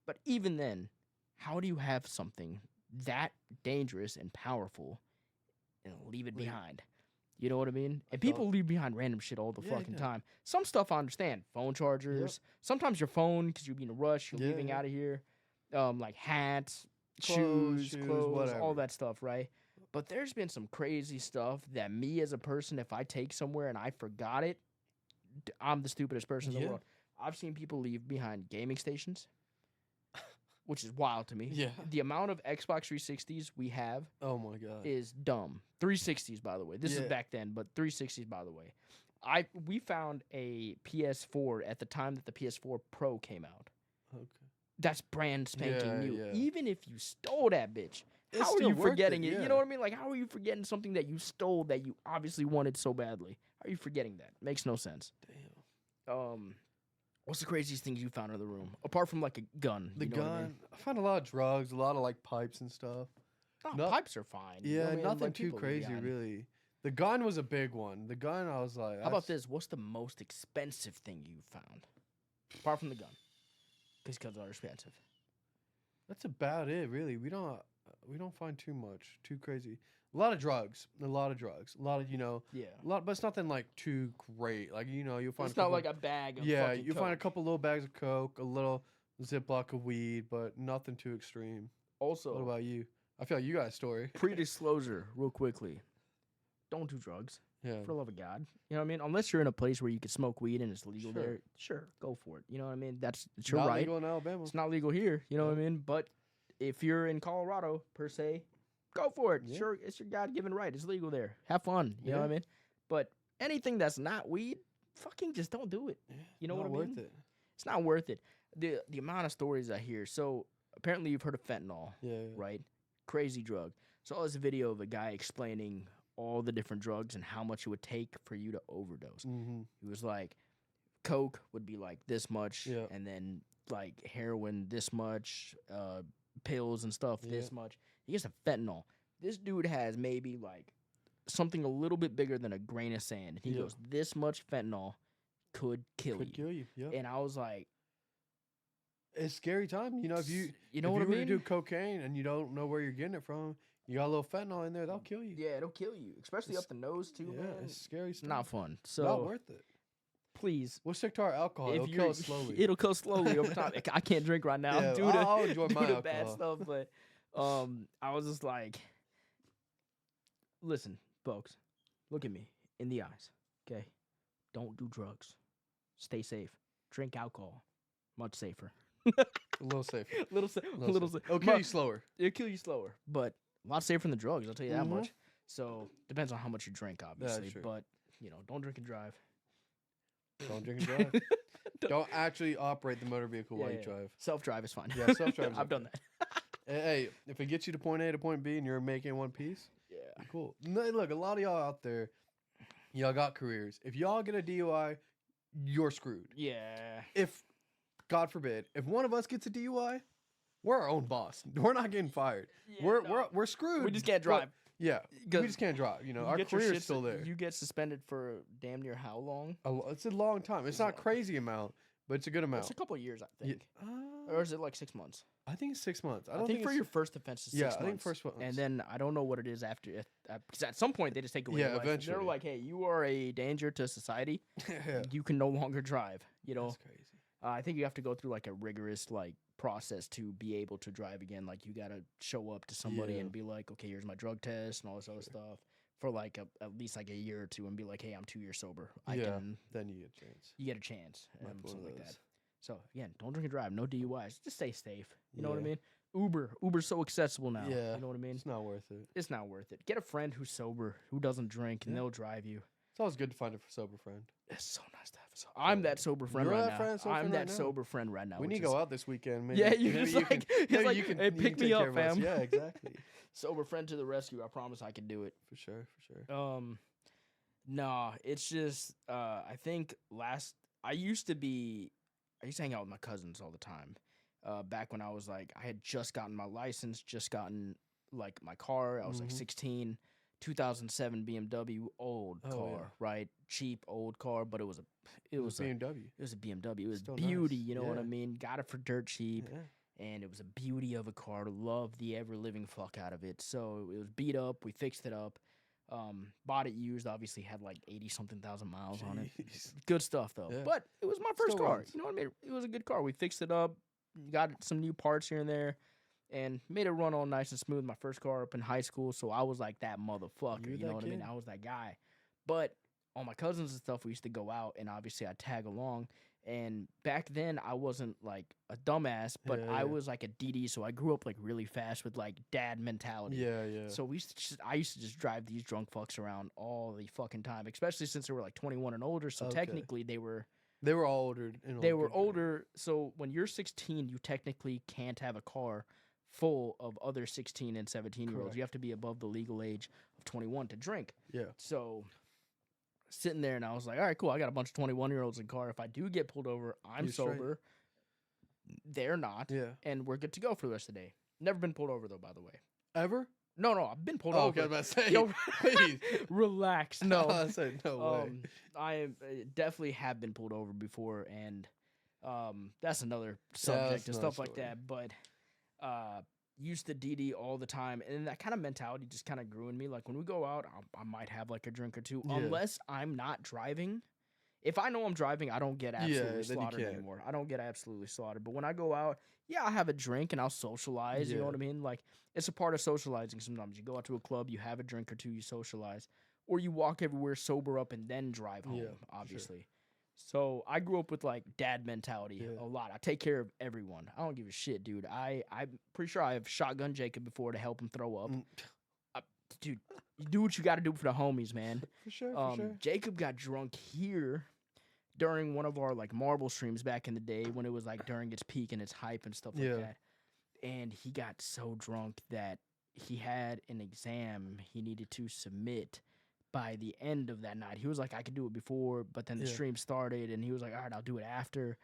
But even then, how do you have something that dangerous and powerful and leave it Leave- behind? You know what I mean? And thought- people leave behind random shit all the Yeah, fucking yeah. time. Some stuff I understand. Phone chargers. Sometimes your phone, because you're being a rush, you're Yeah, leaving yeah. out of here. Like hats, Clothes, shoes, all whatever. that stuff, right? But there's been some crazy stuff that me as a person, if I take somewhere and I forgot it, I'm the stupidest person in the Yeah. world. I've seen people leave behind gaming stations, which is wild to me. Yeah. The amount of Xbox 360s we have Oh my god. is dumb. 360s, by the way. This is Yeah. back then, but 360s, by the way. We found a PS4 at the time that the PS4 Pro came out. Okay. That's brand spanking Yeah, new. yeah. Even if you stole that bitch, It's how are still you worth forgetting it, it? yeah. You know what I mean? Like, how are you forgetting something that you stole that you obviously wanted so badly? How are you forgetting that? Makes no sense. Damn. What's the craziest things you found in the room apart from like a gun? The you know gun. what I mean? I found a lot of drugs, a lot of like pipes and stuff. Oh, No- pipes are fine. you know Yeah, what I mean? nothing Like, too people leave crazy behind. really. The gun was a big one. The gun, I was like, How about that's- this? What's the most expensive thing you found apart from the gun? Because guns are expensive. That's about it, really. We don't find too much, too crazy. A lot of drugs, a lot of Yeah. a lot, but it's nothing like too great. Like you'll find. It's not like a bag of yeah, fucking you'll find a Coke. couple little bags of Coke, a little Ziploc of weed, but nothing too extreme. Also, What about you? I feel like you got a story. pre-disclosure, real quickly. Don't do drugs. Yeah, For the love of God. You know what I mean? Unless you're in a place where you can smoke weed and it's legal Sure. there, sure, go for it. You know what I mean? It's your not right. legal in Alabama. It's not legal here. You know what I mean? But if you're in Colorado, per se, go for it. Yeah. Sure, it's your God-given right. It's legal there. Have fun. You know what I Yeah. mean? But anything that's not weed, fucking just don't do it. Yeah, You know what not I worth mean? it. It's not worth it. The amount of stories I hear. So apparently you've heard of fentanyl, Yeah, right? Crazy drug. So there's a video of a guy explaining all the different drugs and how much it would take for you to overdose. Mm-hmm. He was like, Coke would be like this much, Yeah. and then like heroin this much, pills and stuff this much. He gets a fentanyl. This dude has maybe like something a little bit bigger than a grain of sand. And he Yeah. goes, this much fentanyl could kill Could you. kill you. Yeah, And I was like, it's a scary time. If you you know if what you I were mean? to do cocaine and you don't know where you're getting it from, you got a little fentanyl in there, they'll kill you. Yeah, it'll kill you, especially It's- up the nose too, Yeah, man. it's scary It's stuff. not fun. So Not worth it. please. We'll stick to our alcohol. It'll kill us slowly. It'll kill slowly over time. I can't drink right now Yeah, due to, I'll enjoy my due to bad alcohol. stuff. But I was just like, listen, folks, look at me in the eyes. Okay, don't do drugs. Stay safe. Drink alcohol. Much safer. A little safer. little safer. It'll kill you slower. It'll kill you slower, but a lot safer than the drugs. I'll tell you that Mhm. much. So depends on how much you drink, obviously. true. But don't drink and drive. Don't drink and drive. Don't actually operate the motor vehicle while you drive. Self-drive is fine. Yeah, self-drive is I've done that. Hey, if it gets you to point A to point B and you're making one piece, Yeah. cool. No, look, a lot of y'all out there, y'all got careers. If y'all get a DUI, you're screwed. Yeah. If, God forbid, if one of us gets a DUI, we're our own boss. We're not getting fired. We're screwed. We just can't but- drive. Yeah, we just can't drive. Our career is still there. You get suspended for damn near how long? It's a long time. It's not a crazy amount, but it's a good amount. It's a couple of years, I Yeah, think. Or is it like 6 months? I think it's 6 months. I think for your first offense is 6 months. I think first one. And then I don't know what it is after. Because at some point they just take away your life. eventually. They're like, hey, you are a danger to society. Yeah, You can no longer drive. that's crazy. I think you have to go through like a rigorous process to be able to drive again. Like you got to show up to somebody Yeah. and be like, okay, here's my drug test and all this other stuff for like at least like a year or two and be like, hey, I'm 2 years sober. Then you get a chance. You get a chance. Might And be one something of like that. those. So again, don't drink and drive. No DUIs. Just stay safe. You know what I Yeah. mean? Uber's so accessible now. Yeah. You know what I mean? It's not worth it. It's not worth it. Get a friend who's sober, who doesn't drink, and Yeah. they'll drive you. It's always good to find a sober friend. It's so nice to have a sober. I'm that sober friend You're right that now. friend, sober I'm friend that right now? sober friend right now. We which need to is- go out this weekend. Maybe, Yeah, you're maybe just you like, can, it's maybe like, you can, hey, you pick can me take up, care of us. fam. Yeah, exactly. Sober friend to the rescue. I promise I can do it. For sure. Nah, it's just I think I used to hang out with my cousins all the time. Back when I was like, I had just gotten my license, just gotten like my car. I was like Mhm. 16, 2007 BMW, old Oh, car, yeah. right? Cheap old car, but it was a BMW. it was a BMW. It was Still beauty, nice. you know what I Yeah. mean? Got it for dirt cheap. Yeah. And it was a beauty of a car. Loved the ever living fuck out of it. So it was beat up. We fixed it up. Bought it used. Obviously had like 80 something thousand miles on it. Jeez. Good stuff though. Yeah. But it was my first Still car. runs. You know what I mean? It was a good car. We fixed it up. Got some new parts here and there, and made it run all nice and smooth. My first car up in high school, so I was like that motherfucker. You're You know that what I mean? kid. I was that guy. But all my cousins and stuff, we used to go out, and obviously I'd tag along. And back then, I wasn't like a dumbass, but Yeah, I yeah. was like a DD, so I grew up like really fast with like dad mentality. Yeah. So I used to just drive these drunk fucks around all the fucking time, especially since they were like 21 and older. So Okay. technically they were all older. they were older. So when you're 16, you technically can't have a car full of other 16 and 17-year-olds. Correct. You have to be above the legal age of 21 to drink. Yeah. So sitting there and I was like, all right, cool. I got a bunch of 21-year-olds in car. If I do get pulled over, I'm You're straight. sober. They're not. Yeah. And we're good to go for the rest of the day. Never been pulled over though, by the way. Ever? No, I've been pulled Oh, over. okay, I was about to say. Yo, please. relax. No, I said no way. I definitely have been pulled over before, and that's another subject that's and another stuff like story. that. But used to DD all the time, and that kind of mentality just kind of grew in me. Like when we go out, I might have like a drink or two, Yeah. unless I'm not driving. If I know I'm driving, I don't get absolutely then you slaughtered can't. anymore. I don't get absolutely slaughtered. But when I go out, yeah, I have a drink and I'll socialize. You know Yeah. what I mean? Like it's a part of socializing. Sometimes you go out to a club, you have a drink or two, you socialize, or you walk everywhere sober up and then drive home. Yeah, for sure. Obviously. So I grew up with like dad mentality Yeah. a lot. I take care of everyone. I don't give a shit, dude. I'm pretty sure I have shotgun Jacob before to help him throw up. Mm. Dude, you do what you got to do for the homies, man. For sure. Jacob got drunk here during one of our like marble streams back in the day when it was like during its peak and its hype and stuff like Yeah. that. And he got so drunk that he had an exam he needed to submit by the end of that night. He was like, I could do it before, but then the Yeah. stream started and he was like, all right, I'll do it after.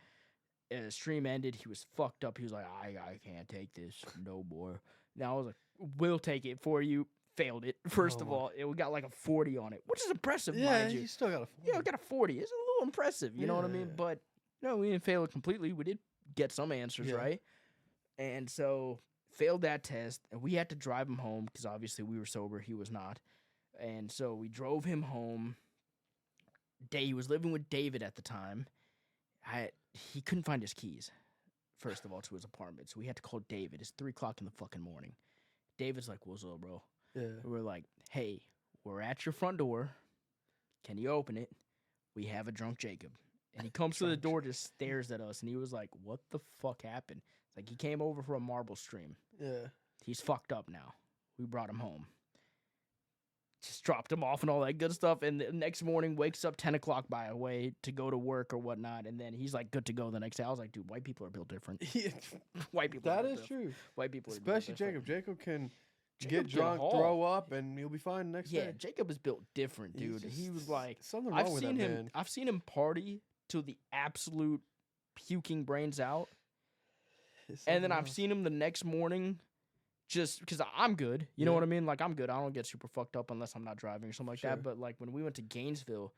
The stream ended. He was fucked up. He was like, I can't take this no more. Now I was like, we'll take it for you. Failed it. First Oh of my. all, it got like a 40 on it, which is impressive, Yeah, mind you. you still got a. You know, got a 40. It's a little impressive. You know what I mean? Yeah. But no, we didn't fail it completely. We did get some answers Yeah. right. And so failed that test. And we had to drive him home because obviously we were sober. He was not. And so we drove him home. He was living with David at the time. He couldn't find his keys, first of all, to his apartment. So we had to call David. It's 3 o'clock in the fucking morning. David's like, what's up, bro? Yeah. We're like, hey, we're at your front door. Can you open it? We have a drunk Jacob. And he comes to the door, just stares at us. And he was like, what the fuck happened? It's like he came over for a marble stream. Yeah. He's fucked up now. We brought him home. Just dropped him off and all that good stuff. And the next morning, wakes up 10 o'clock by the way to go to work or whatnot. And then he's like good to go the next day. I was like, dude, white people are built different. White people That are built is different. true. White people are Especially built different. Jacob. Jacob can Jacob get drunk, haul. throw up, and he'll be fine the next Yeah, day. Jacob is built different, dude. He was like, something wrong with that man. I've seen him party to the absolute puking brains out. And then I've seen him the next morning just because I'm good. You know what I mean? Like, I'm good. I don't get super fucked up unless I'm not driving or something like that. But, like, when we went to Gainesville,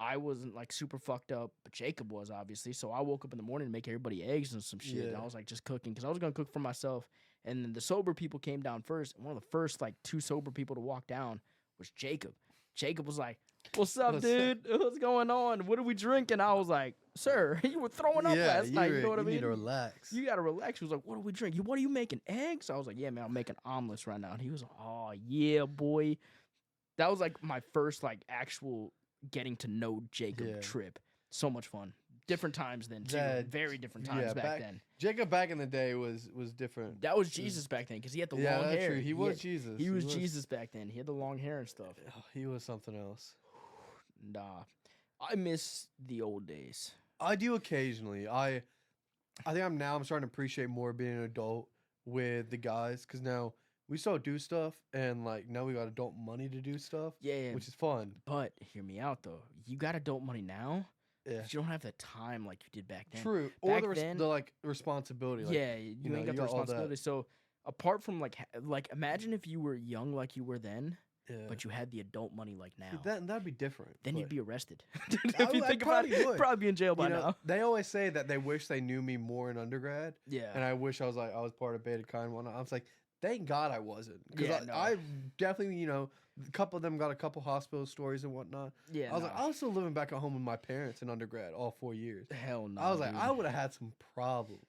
I wasn't, like, super fucked up. But Jacob was, obviously. So I woke up in the morning to make everybody eggs and some shit. And I was, like, just cooking because I was going to cook for myself. And then the sober people came down first. And one of the first, like, 2 sober people to walk down was Jacob. Jacob was like, what's up, dude? What's going on? What are we drinking? I was like, sir, you were throwing up last night. You know what I mean? You need to relax. You got to relax. He was like, what are we drinking? What are you making? Eggs? I was like, yeah, man, I'm making omelets right now. And he was like, oh, yeah, boy. That was like my first like actual getting to know Jacob trip. So much fun. Different times then, too. Very different times back then. Jacob back in the day was different. That was Jesus back then because he had the long hair. Yeah, true. He was Jesus. He was Jesus back then. He had the long hair and stuff. Oh, he was something else. Nah. I miss the old days. I do occasionally. I think I'm starting to appreciate more being an adult with the guys because now we still do stuff and like now we got adult money to do stuff. Yeah. Which is fun. But hear me out though. You got adult money now. Yeah. But you don't have the time like you did back then. True. Back Or then, the like responsibility. Like, yeah, you ain't got the responsibility. So apart from like imagine if you were young like you were then, but you had the adult money like now. See, that'd be different. Then you'd be arrested. If you think about it, would. probably be in jail by now. They always say that they wish they knew me more in undergrad. Yeah. And I wish I was part of Beta Chi and whatnot. I was like, thank God I wasn't. Because Yeah, no. I definitely, a couple of them got a couple hospital stories and whatnot. Yeah. I was like, I was still living back at home with my parents in undergrad all 4 years. Hell no. I was like, dude. I would have had some problems.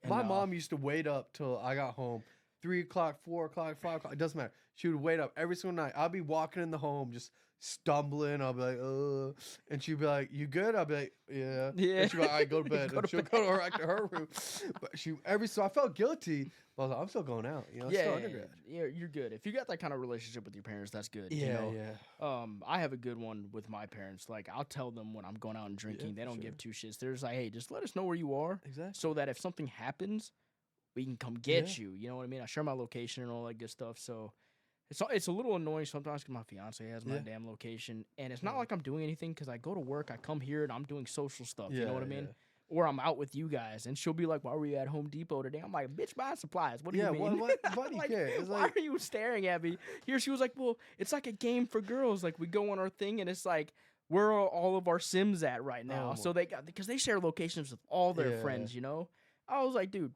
My mom used to wait up till I got home. 3 o'clock, 4 o'clock, 5 o'clock. It doesn't matter. She would wait up every single night. I'll be walking in the home, just stumbling. I'll be like, and she'd be like, "You good?" I'll be like, "Yeah." Yeah. And she'd be like, "I go to bed." And she'll go back to her room. But so I felt guilty. But I was like, I'm still going out. It's still undergrad. Yeah, you're good. If you got that kind of relationship with your parents, that's good. Yeah. I have a good one with my parents. Like, I'll tell them when I'm going out and drinking. They don't give 2 shits. They're just like, hey, just let us know where you are. Exactly. So that if something happens, we can come get you. You know what I mean? I share my location and all that good stuff. So it's a little annoying sometimes because my fiance has my damn location. And it's not like I'm doing anything because I go to work, I come here, and I'm doing social stuff. You know what I mean? Or I'm out with you guys. And she'll be like, why were you at Home Depot today? I'm like, bitch, buying supplies. What do you mean? Why do you care? It's why are you staring at me? Here she was like, well, it's like a game for girls. Like, we go on our thing, and it's like, where are all of our Sims at right now? So because they share locations with all their friends, you know? I was like, dude,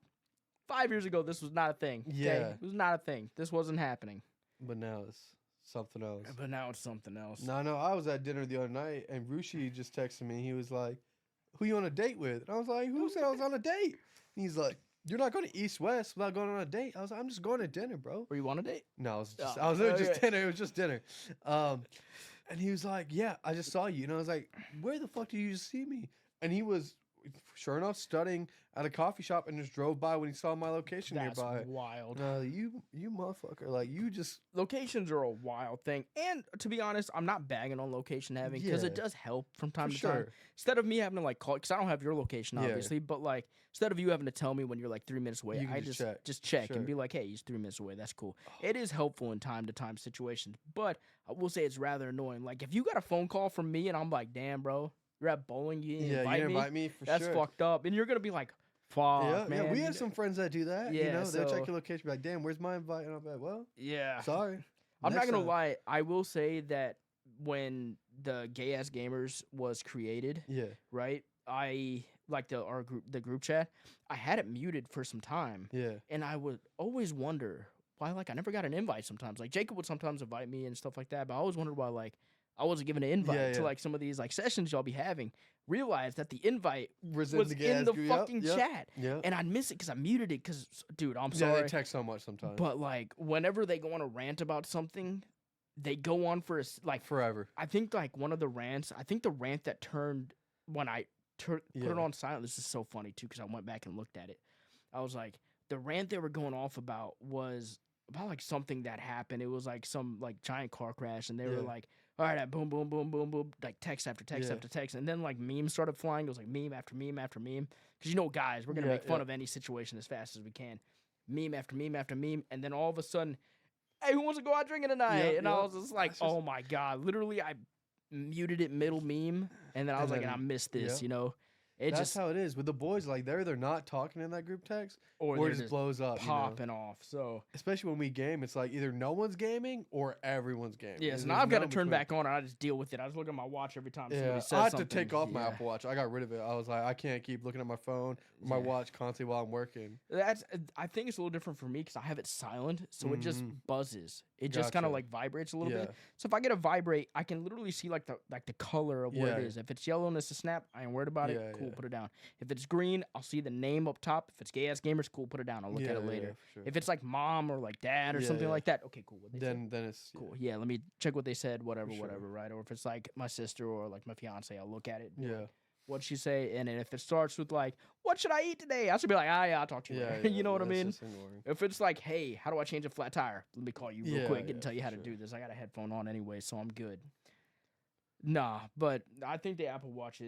5 years ago, this was not a thing. Okay? Yeah. It was not a thing. This wasn't happening. But now it's something else. No, I was at dinner the other night, and Rushi just texted me. He was like, who you on a date with? And I was like, who said I was on a date? And he's like, you're not going to East West without going on a date. I was like, I'm just going to dinner, bro. Were you on a date? No, I was just dinner. It was just dinner. And he was like, yeah, I just saw you. And I was like, where the fuck did you just see me? And he was, sure enough, studying at a coffee shop and just drove by when he saw my location nearby. That's wild. You motherfucker. Like, you just... Locations are a wild thing. And to be honest, I'm not bagging on location having because it does help from time to time. Instead of me having to, like, call... Because I don't have your location, obviously. But, like, instead of you having to tell me when you're, like, 3 minutes away, I just check and be like, hey, he's 3 minutes away. That's cool. It is helpful in time-to-time situations. But I will say it's rather annoying. Like, if you got a phone call from me and I'm like, damn, bro, you're at bowling, you didn't invite me for That's sure. That's fucked up. And you're going to be like... Fuck, man. Yeah, we have some friends that do that. Yeah, they'll check your location, be like, damn, where's my invite? And I'll be like, well, sorry. I'm not gonna lie. I will say that when the Gay Ass Gamers was created, right? I like the group chat. I had it muted for some time. Yeah, and I would always wonder why. Like, I never got an invite. Sometimes, like Jacob would sometimes invite me and stuff like that, but I always wondered why. Like, I wasn't given an invite Yeah, to yeah. like some of these like sessions y'all be having. Realized that the invite Was was in the group. fucking Yep. chat, Yeah. and I miss it because I muted it. Because dude, I'm Yeah, sorry, they text so much sometimes. but like whenever they go on a rant about something, they go on for like forever. I think like one of the rants. I think the rant that turned when I put it Yeah. on silent. This is so funny too because I went back and looked at it. I was like, the rant they were going off about was about like something that happened. It was like some like giant car crash, and they were Yeah. like, all right, boom, boom, boom, boom, boom, like text after text Yeah. after text, and then like memes started flying. It was like meme after meme after meme, because you know, guys, we're gonna Yeah, make fun yeah. of any situation as fast as we can. Meme after meme after meme, and then all of a sudden, hey, who wants to go out drinking tonight? Yeah, and I yeah. was just like, That's just- oh my god, literally, I muted it middle meme, and then I was And like, and I then- missed this, yeah. you know. It That's just how it is with the boys. Like they're either not talking in that group text, or or they're it just blows up. popping off. So Especially when we game, it's like either no one's gaming or everyone's gaming. yeah, so now There's I've got no to turn between. back on, and I just deal with it. I just look at my watch every time somebody Yeah, says I had something. to take off my Yeah. Apple Watch. I got rid of it. I was like, I can't keep looking at my phone or my Yeah. watch constantly while I'm working. That's. I think it's a little different for me because I have it silent, so it just Mhm. buzzes. It just kind of Gotcha. like vibrates a little Yeah. bit. So if I get a vibrate, I can literally see like the color of what Yeah. it is. If it's yellow and it's a snap, I ain't worried about Yeah, it. Cool, yeah. put it down. If it's green, I'll see the name up top. If it's gay ass gamers, cool, put it down. I'll look at it later. for sure. If it's like mom or like dad or Yeah, something yeah. like that, okay, cool. What they said. then it's Cool. Yeah, let me check what they said, whatever, sure. whatever, right? Or if it's like my sister or like my fiance, I'll look at it. be Yeah. like, what'd she say? And then if it starts with like, what should I eat today? I should be like, yeah, I'll talk to you Yeah, later. yeah, You know what I that's mean? just annoying. If it's like, hey, how do I change a flat tire? Let me call you real Yeah, quick and yeah, tell you for how to sure. do this. I got a headphone on anyway, so I'm good. Nah, but I think the Apple Watch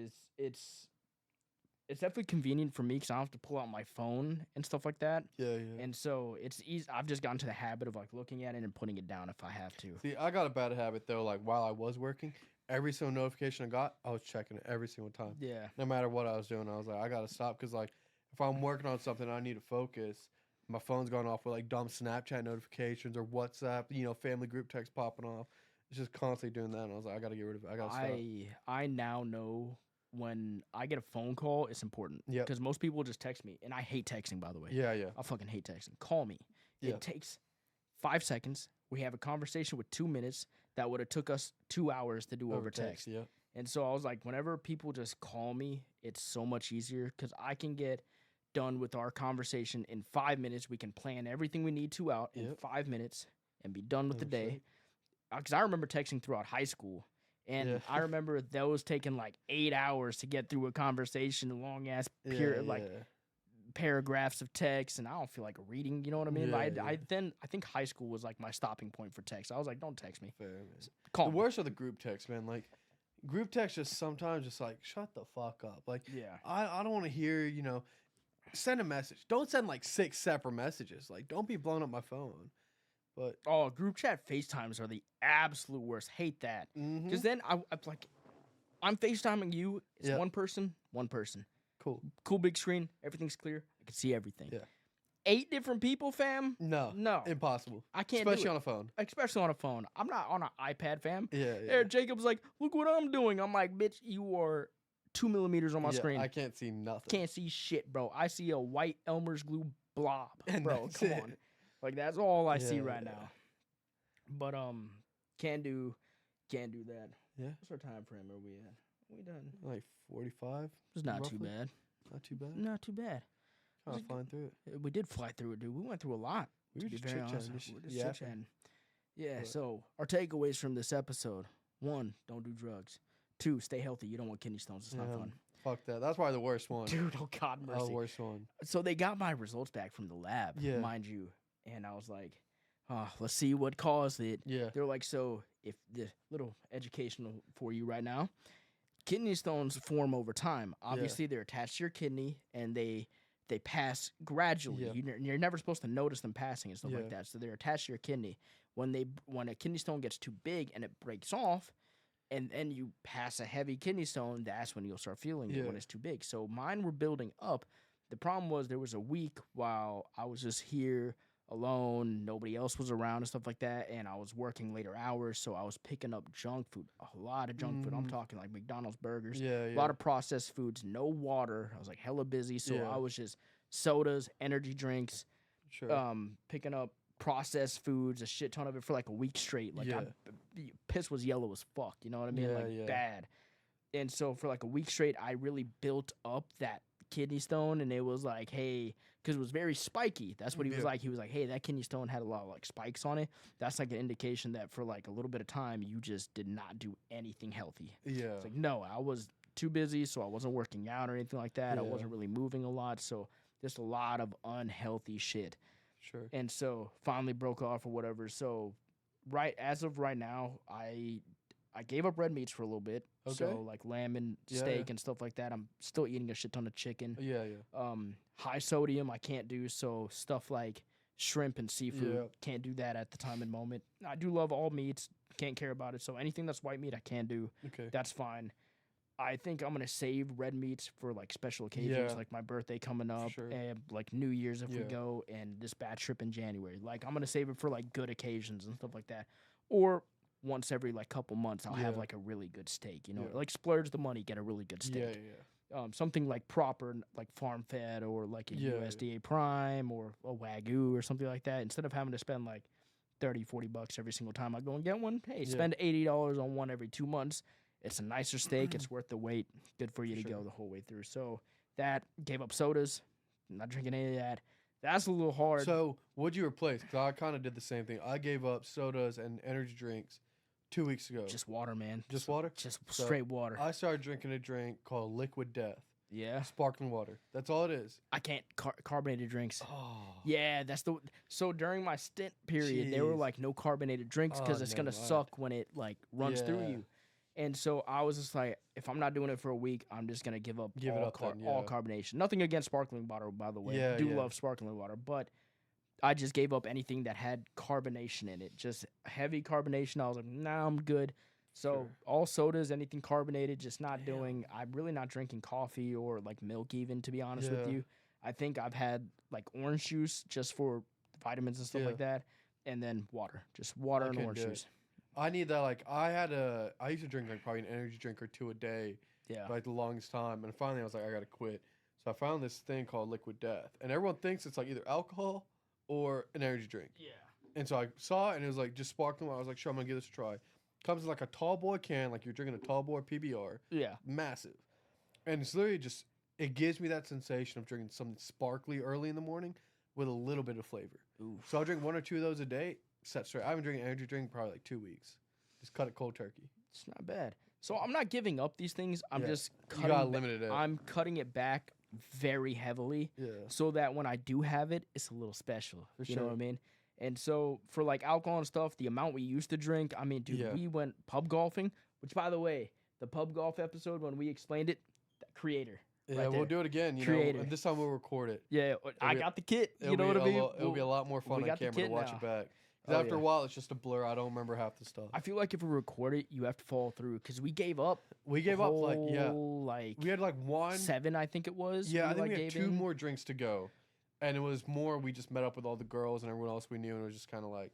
it's definitely convenient for me because I don't have to pull out my phone and stuff like that. Yeah, yeah. And so it's easy. I've just gotten to the habit of like looking at it and putting it down if I have to. See, I got a bad habit though. Like while I was working, every single notification I got, I was checking it every single time. Yeah. No matter what I was doing, I was like, I gotta stop because like if I'm working on something, and I need to focus. My phone's going off with like dumb Snapchat notifications or WhatsApp, family group text popping off. It's just constantly doing that, and I was like, I gotta get rid of it. I gotta stop. I now know when I get a phone call, it's important. Yep. Because most people just text me, and I hate texting, by the way. Yeah, yeah, I fucking hate texting. Call me. Yeah. It takes 5 seconds. We have a conversation with 2 minutes that would have took us 2 hours to do over text. Yeah, And so I was like, whenever people just call me, it's so much easier because I can get done with our conversation in 5 minutes. We can plan everything we need to out in Yep. 5 minutes and be done with the That's day. right. Because I remember texting throughout high school. And Yeah. I remember those taking like 8 hours to get through a conversation, long ass period, like paragraphs of text, and I don't feel like reading. You know what I mean? Yeah, I yeah. think high school was like my stopping point for text. I was like, don't text me. Fair, man. Call The me. worst are the group texts, man. Like group texts just sometimes just like shut the fuck up. Like Yeah. I don't want to hear, send a message. Don't send like 6 separate messages. Like don't be blowing up my phone. But Oh, group chat FaceTimes are the absolute worst. Hate that. mhm. Because then I'm FaceTiming you. It's Yeah. one person. Cool. Cool big screen. Everything's clear. I can see everything. Yeah. 8 different people, fam. No. No. Impossible. I can't Especially do it. on a phone. Especially on a phone. I'm not on an iPad, fam. Yeah. There, Jacob's like, look what I'm doing. I'm like, bitch, you are 2 millimeters on my Yeah, screen. I can't see nothing. Can't see shit, bro. I see a white Elmer's glue blob, And bro. that's Come it. on. Like that's all I see Yeah, right yeah. now. But can't do that. Yeah. What's our time frame? Are we at? We done? Like 45. It's not too roughly? bad. Not too bad. Not too bad. Kind was of flying through it. We did fly through it, dude. We went through a lot. We to were be just very honest. chit-chatting. We're just Yeah. chit-chatting. Yeah. But- So our takeaways from this episode: 1, don't do drugs. 2, stay healthy. You don't want kidney stones. It's not fun. Fuck that. That's probably the worst one. Dude, oh God Oh, mercy. worst one. So they got my results back from the lab, Yeah. mind you, and I was like, let's see what caused it. Yeah. They're like, so if the little educational for you right now, kidney stones form over time. Obviously, they're attached to your kidney, and they pass gradually. Yeah. You're never supposed to notice them passing and stuff like Yeah. that. So they're attached to your kidney. When a kidney stone gets too big and it breaks off, and then you pass a heavy kidney stone, that's when you'll start feeling it when Yeah. it's too big. So mine were building up. The problem was there was a week while I was just here alone, nobody else was around and stuff like that, and I was working later hours, so I was picking up junk food, a lot of junk food. I'm talking like McDonald's burgers, Yeah. a lot of processed foods, no water. I was like hella busy, so Yeah. I was just sodas, energy drinks, Sure. picking up processed foods, a shit ton of it for like a week straight. Like piss was yellow as fuck. You know what I mean? Like bad. And so for like a week straight, I really built up that kidney stone, and it was like, hey, because it was very spiky. That's what he was like. He was like, hey, that kidney stone had a lot of like spikes on it. That's like an indication that for like a little bit of time, you just did not do anything healthy. Yeah. It's like, no, I was too busy, so I wasn't working out or anything like that. I wasn't really moving a lot. So just a lot of unhealthy shit. Sure. And so finally broke off or whatever. So as of right now, I gave up red meats for a little bit. Okay. So like lamb and steak and stuff like that. I'm still eating a shit ton of chicken. High sodium I can't do. So stuff like shrimp and seafood, can't do that at the time and moment. I do love all meats. Can't care about it. So anything that's white meat I can do. Okay. That's fine. I think I'm going to save red meats for like special occasions, like my birthday coming up, and like New Year's if we go, and this bad trip in January. Like I'm going to save it for like good occasions and stuff like that. Or once every like couple months, I'll have like a really good steak, you know, like splurge the money, get a really good steak. Something like proper, like farm fed or like a USDA prime or a Wagyu or something like that. Instead of having to spend like $30-$40 every single time I go and get one, hey, spend $80 on one every 2 months. It's a nicer steak. It's worth the wait. Good for you to go the whole way through. So that, gave up sodas. Not drinking any of that. That's a little hard. So what'd you replace? Because I kind of did the same thing. I gave up sodas and energy drinks 2 weeks ago. Just water, man. Just water? Just straight water. I started drinking a drink called Liquid Death. Yeah. Sparkling water. That's all it is. I can't carbonated drinks. Oh. Yeah, so during my stint period, they were like no carbonated drinks because it's gonna suck when it like runs through you. And so I was just like, if I'm not doing it for a week, I'm just gonna give up all carbonation. Nothing against sparkling water, by the way. I do love sparkling water, but I just gave up anything that had carbonation in it. Just heavy carbonation. I was like, nah, I'm good. So all sodas, anything carbonated, just not doing. I'm really not drinking coffee or like milk even, to be honest with you. I think I've had like orange juice just for vitamins and stuff like that, and then water. Just water and orange juice. I need that. Like I used to drink like probably an energy drink or two a day. Yeah. For like the longest time, and finally I was like, I gotta quit. So I found this thing called Liquid Death, and everyone thinks it's like either alcohol or an energy drink. Yeah. And so I saw it, and it was like just sparkling water. I was like, sure, I'm gonna give this a try. Comes in like a tall boy can, like you're drinking a tall boy PBR. Yeah. Massive. And it's literally just, it gives me that sensation of drinking something sparkly early in the morning with a little bit of flavor. Oof. So I'll drink 1 or 2 of those a day, set straight. I haven't drinking an energy drink probably like 2 weeks. Just cut it cold turkey. It's not bad. So I'm not giving up these things. I'm just cutting. You gotta limit it. I'm cutting it back very heavily. Yeah. So that when I do have it, it's a little special. You know what I mean? And so for like alcohol and stuff, the amount we used to drink, I mean, dude, we went pub golfing, which by the way, the pub golf episode when we explained it, creator. Yeah, we'll do it again. You know, and this time we'll record it. Yeah, I got the kit. You know what I mean? It'll be a lot more fun on camera to watch it back. Because after a while, it's just a blur. I don't remember half the stuff. I feel like if we record it, you have to follow through because we gave up. We gave up like we had like 7, I think it was. Yeah, I think we had 2 more drinks to go. And it was more, we just met up with all the girls and everyone else we knew, and it was just kind of like,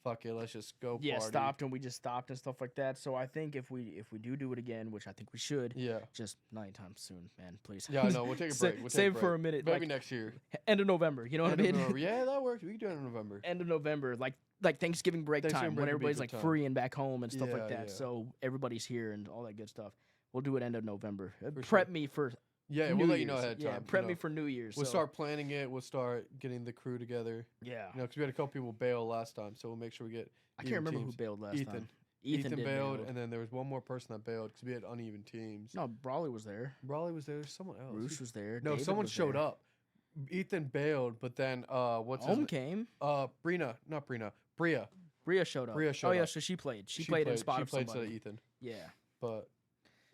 fuck it, let's just go party. Yeah, we just stopped and stuff like that. So I think if we do it again, which I think we should, just not anytime soon, man, please. Yeah, no, we'll take a break. Save for a minute. Maybe next year. End of November, you know what I mean? Yeah, that works. We can do it in November. End of November, like Thanksgiving break time, when everybody's like free and back home and stuff like that. Yeah. So everybody's here and all that good stuff. We'll do it end of November. Prep me for... Yeah, we'll let you know ahead of time. Yeah, prep me for New Year's. We'll start planning it. We'll start getting the crew together. Yeah. You know, because we had a couple people bail last time, so we'll make sure we get I can't remember who bailed last time. Ethan bailed, and then there was one more person that bailed because we had uneven teams. No, Brawley was there. Brawley was there. Someone else. Bruce was there. No, someone showed up. Ethan bailed, but then what's his name? Came. Bria. Bria showed up. Oh yeah, so she played. She played in spot of somebody. She played instead of Ethan. Yeah. But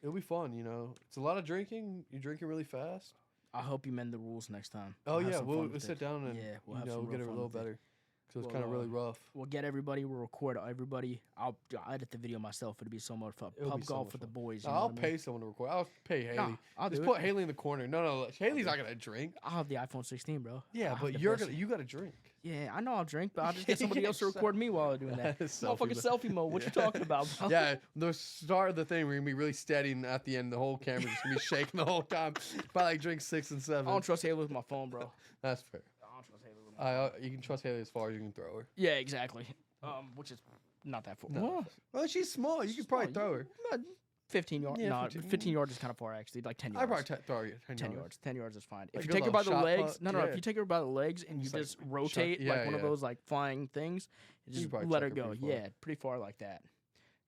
it'll be fun, you know. It's a lot of drinking. You're drinking really fast. I hope you mend the rules next time. Oh yeah, we'll sit down and we'll get it a little better. So it's kind of really rough. We'll get everybody. We'll record everybody. I'll edit the video myself. It'll be so much fun. Pub golf with the boys. I'll pay someone to record. I'll pay Haley. Just put Haley in the corner. No. Haley's not gonna drink. I'll have the iPhone 16, bro. Yeah, but you gotta drink. Yeah, I know I'll drink, but I'll just get somebody else to record me while I'm doing that. Motherfucking selfie mode. What you talking about, bro? Yeah, the start of the thing, we're gonna be really steady, and at the end, the whole camera's just gonna be shaking the whole time. Probably like drink 6 and 7. I don't trust Haley with my phone, bro. That's fair. I don't trust Haley with You can trust Haley as far as you can throw her. Yeah, exactly. Which is not that far. No. Well, she's small. You could probably throw her. 15 yards. Yeah, No, 15. 15 yards is kind of far, actually. Like 10 yards. I'd probably throw her 10 yards. 10 yards is fine. Like If you a take her by the little shot legs, put, no. yeah. If you take her by the legs and you Just like just rotate shot- like yeah, one of yeah. those like flying things, and You just probably let her chuck her go. pretty far. Yeah, pretty far like that.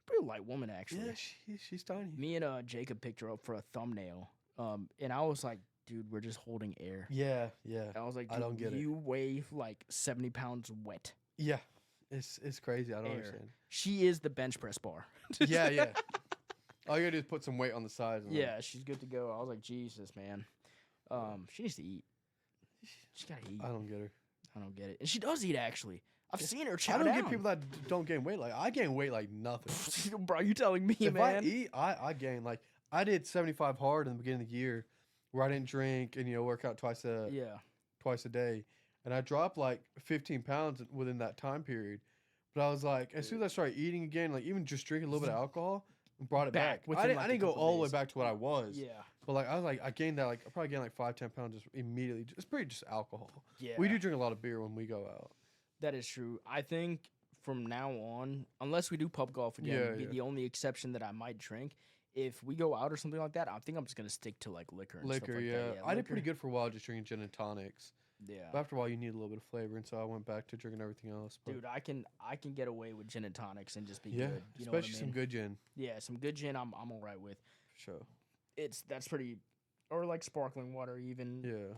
Pretty light woman, actually. Yeah, she's tiny. Me and Jacob picked her up for a thumbnail. And I was like, dude, we're just holding air. Yeah. And I was like, I dude, don't get it. you weigh like 70 pounds wet. Yeah. It's crazy. I don't Air. understand. She is the bench press bar. Yeah. All you gotta do is put some weight on the sides. And Yeah, she's good to go. I was like, Jesus, man. She needs to eat. She gotta eat. I don't get her. I don't get it. And she does eat, actually. I've seen her chow I don't down. get people that don't gain weight. Like I gain weight like nothing. Bro, you telling me, If man? I eat, I gain. Like I did 75 hard in the beginning of the year, where I didn't drink and work out twice a day, and I dropped like 15 pounds within that time period. But I was like, as soon as I started eating again, like even just drinking a little bit of alcohol, brought it back. I within, didn't, like, I a didn't go couple all the way days. back to what I was. Yeah. But like I was like, I gained that like I probably gained like 5-10 pounds just immediately. It's pretty just alcohol. Yeah. We do drink a lot of beer when we go out. That is true. I think from now on, unless we do pub golf again, would be the only exception that I might drink. If we go out or something like that, I think I'm just gonna stick to like liquor. And stuff like that. I did pretty good for a while just drinking gin and tonics. Yeah. But after a while, you need a little bit of flavor, and so I went back to drinking everything else. But Dude, I can get away with gin and tonics and just be yeah, good. You know what I especially mean? some good gin. Yeah, some good gin. I'm all right with. For sure. That's pretty, or like sparkling water even. Yeah,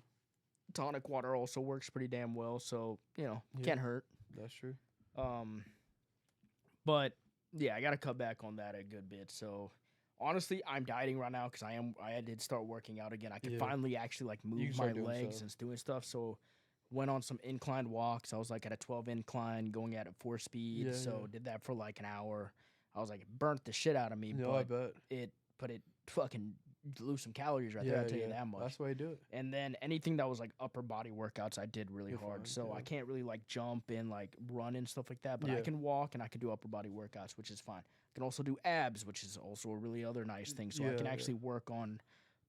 Tonic water also works pretty damn well. So Yeah. can't hurt. that's true. But yeah, I gotta cut back on that a good bit. So honestly, I'm dieting right now because I did start working out again. I can Yeah. finally actually like You move can my start doing legs stuff. and doing stuff. So went on some inclined walks. I was like at a 12 incline, going at it 4 speed. Yeah, So yeah. did that for like an hour. I was like, it burnt the shit out of me. No, I but bet. it fucking lose some calories right Yeah, there. I'll tell you yeah. that much. That's the way to do it. And then anything that was like upper body workouts, I did really You're hard. fine, So I yeah. can't really like jump and like run and stuff like that. But I Yeah. can walk and I can do upper body workouts, which is fine. I can also do abs, which is also a really other nice thing. So I Yeah, can yeah. actually work on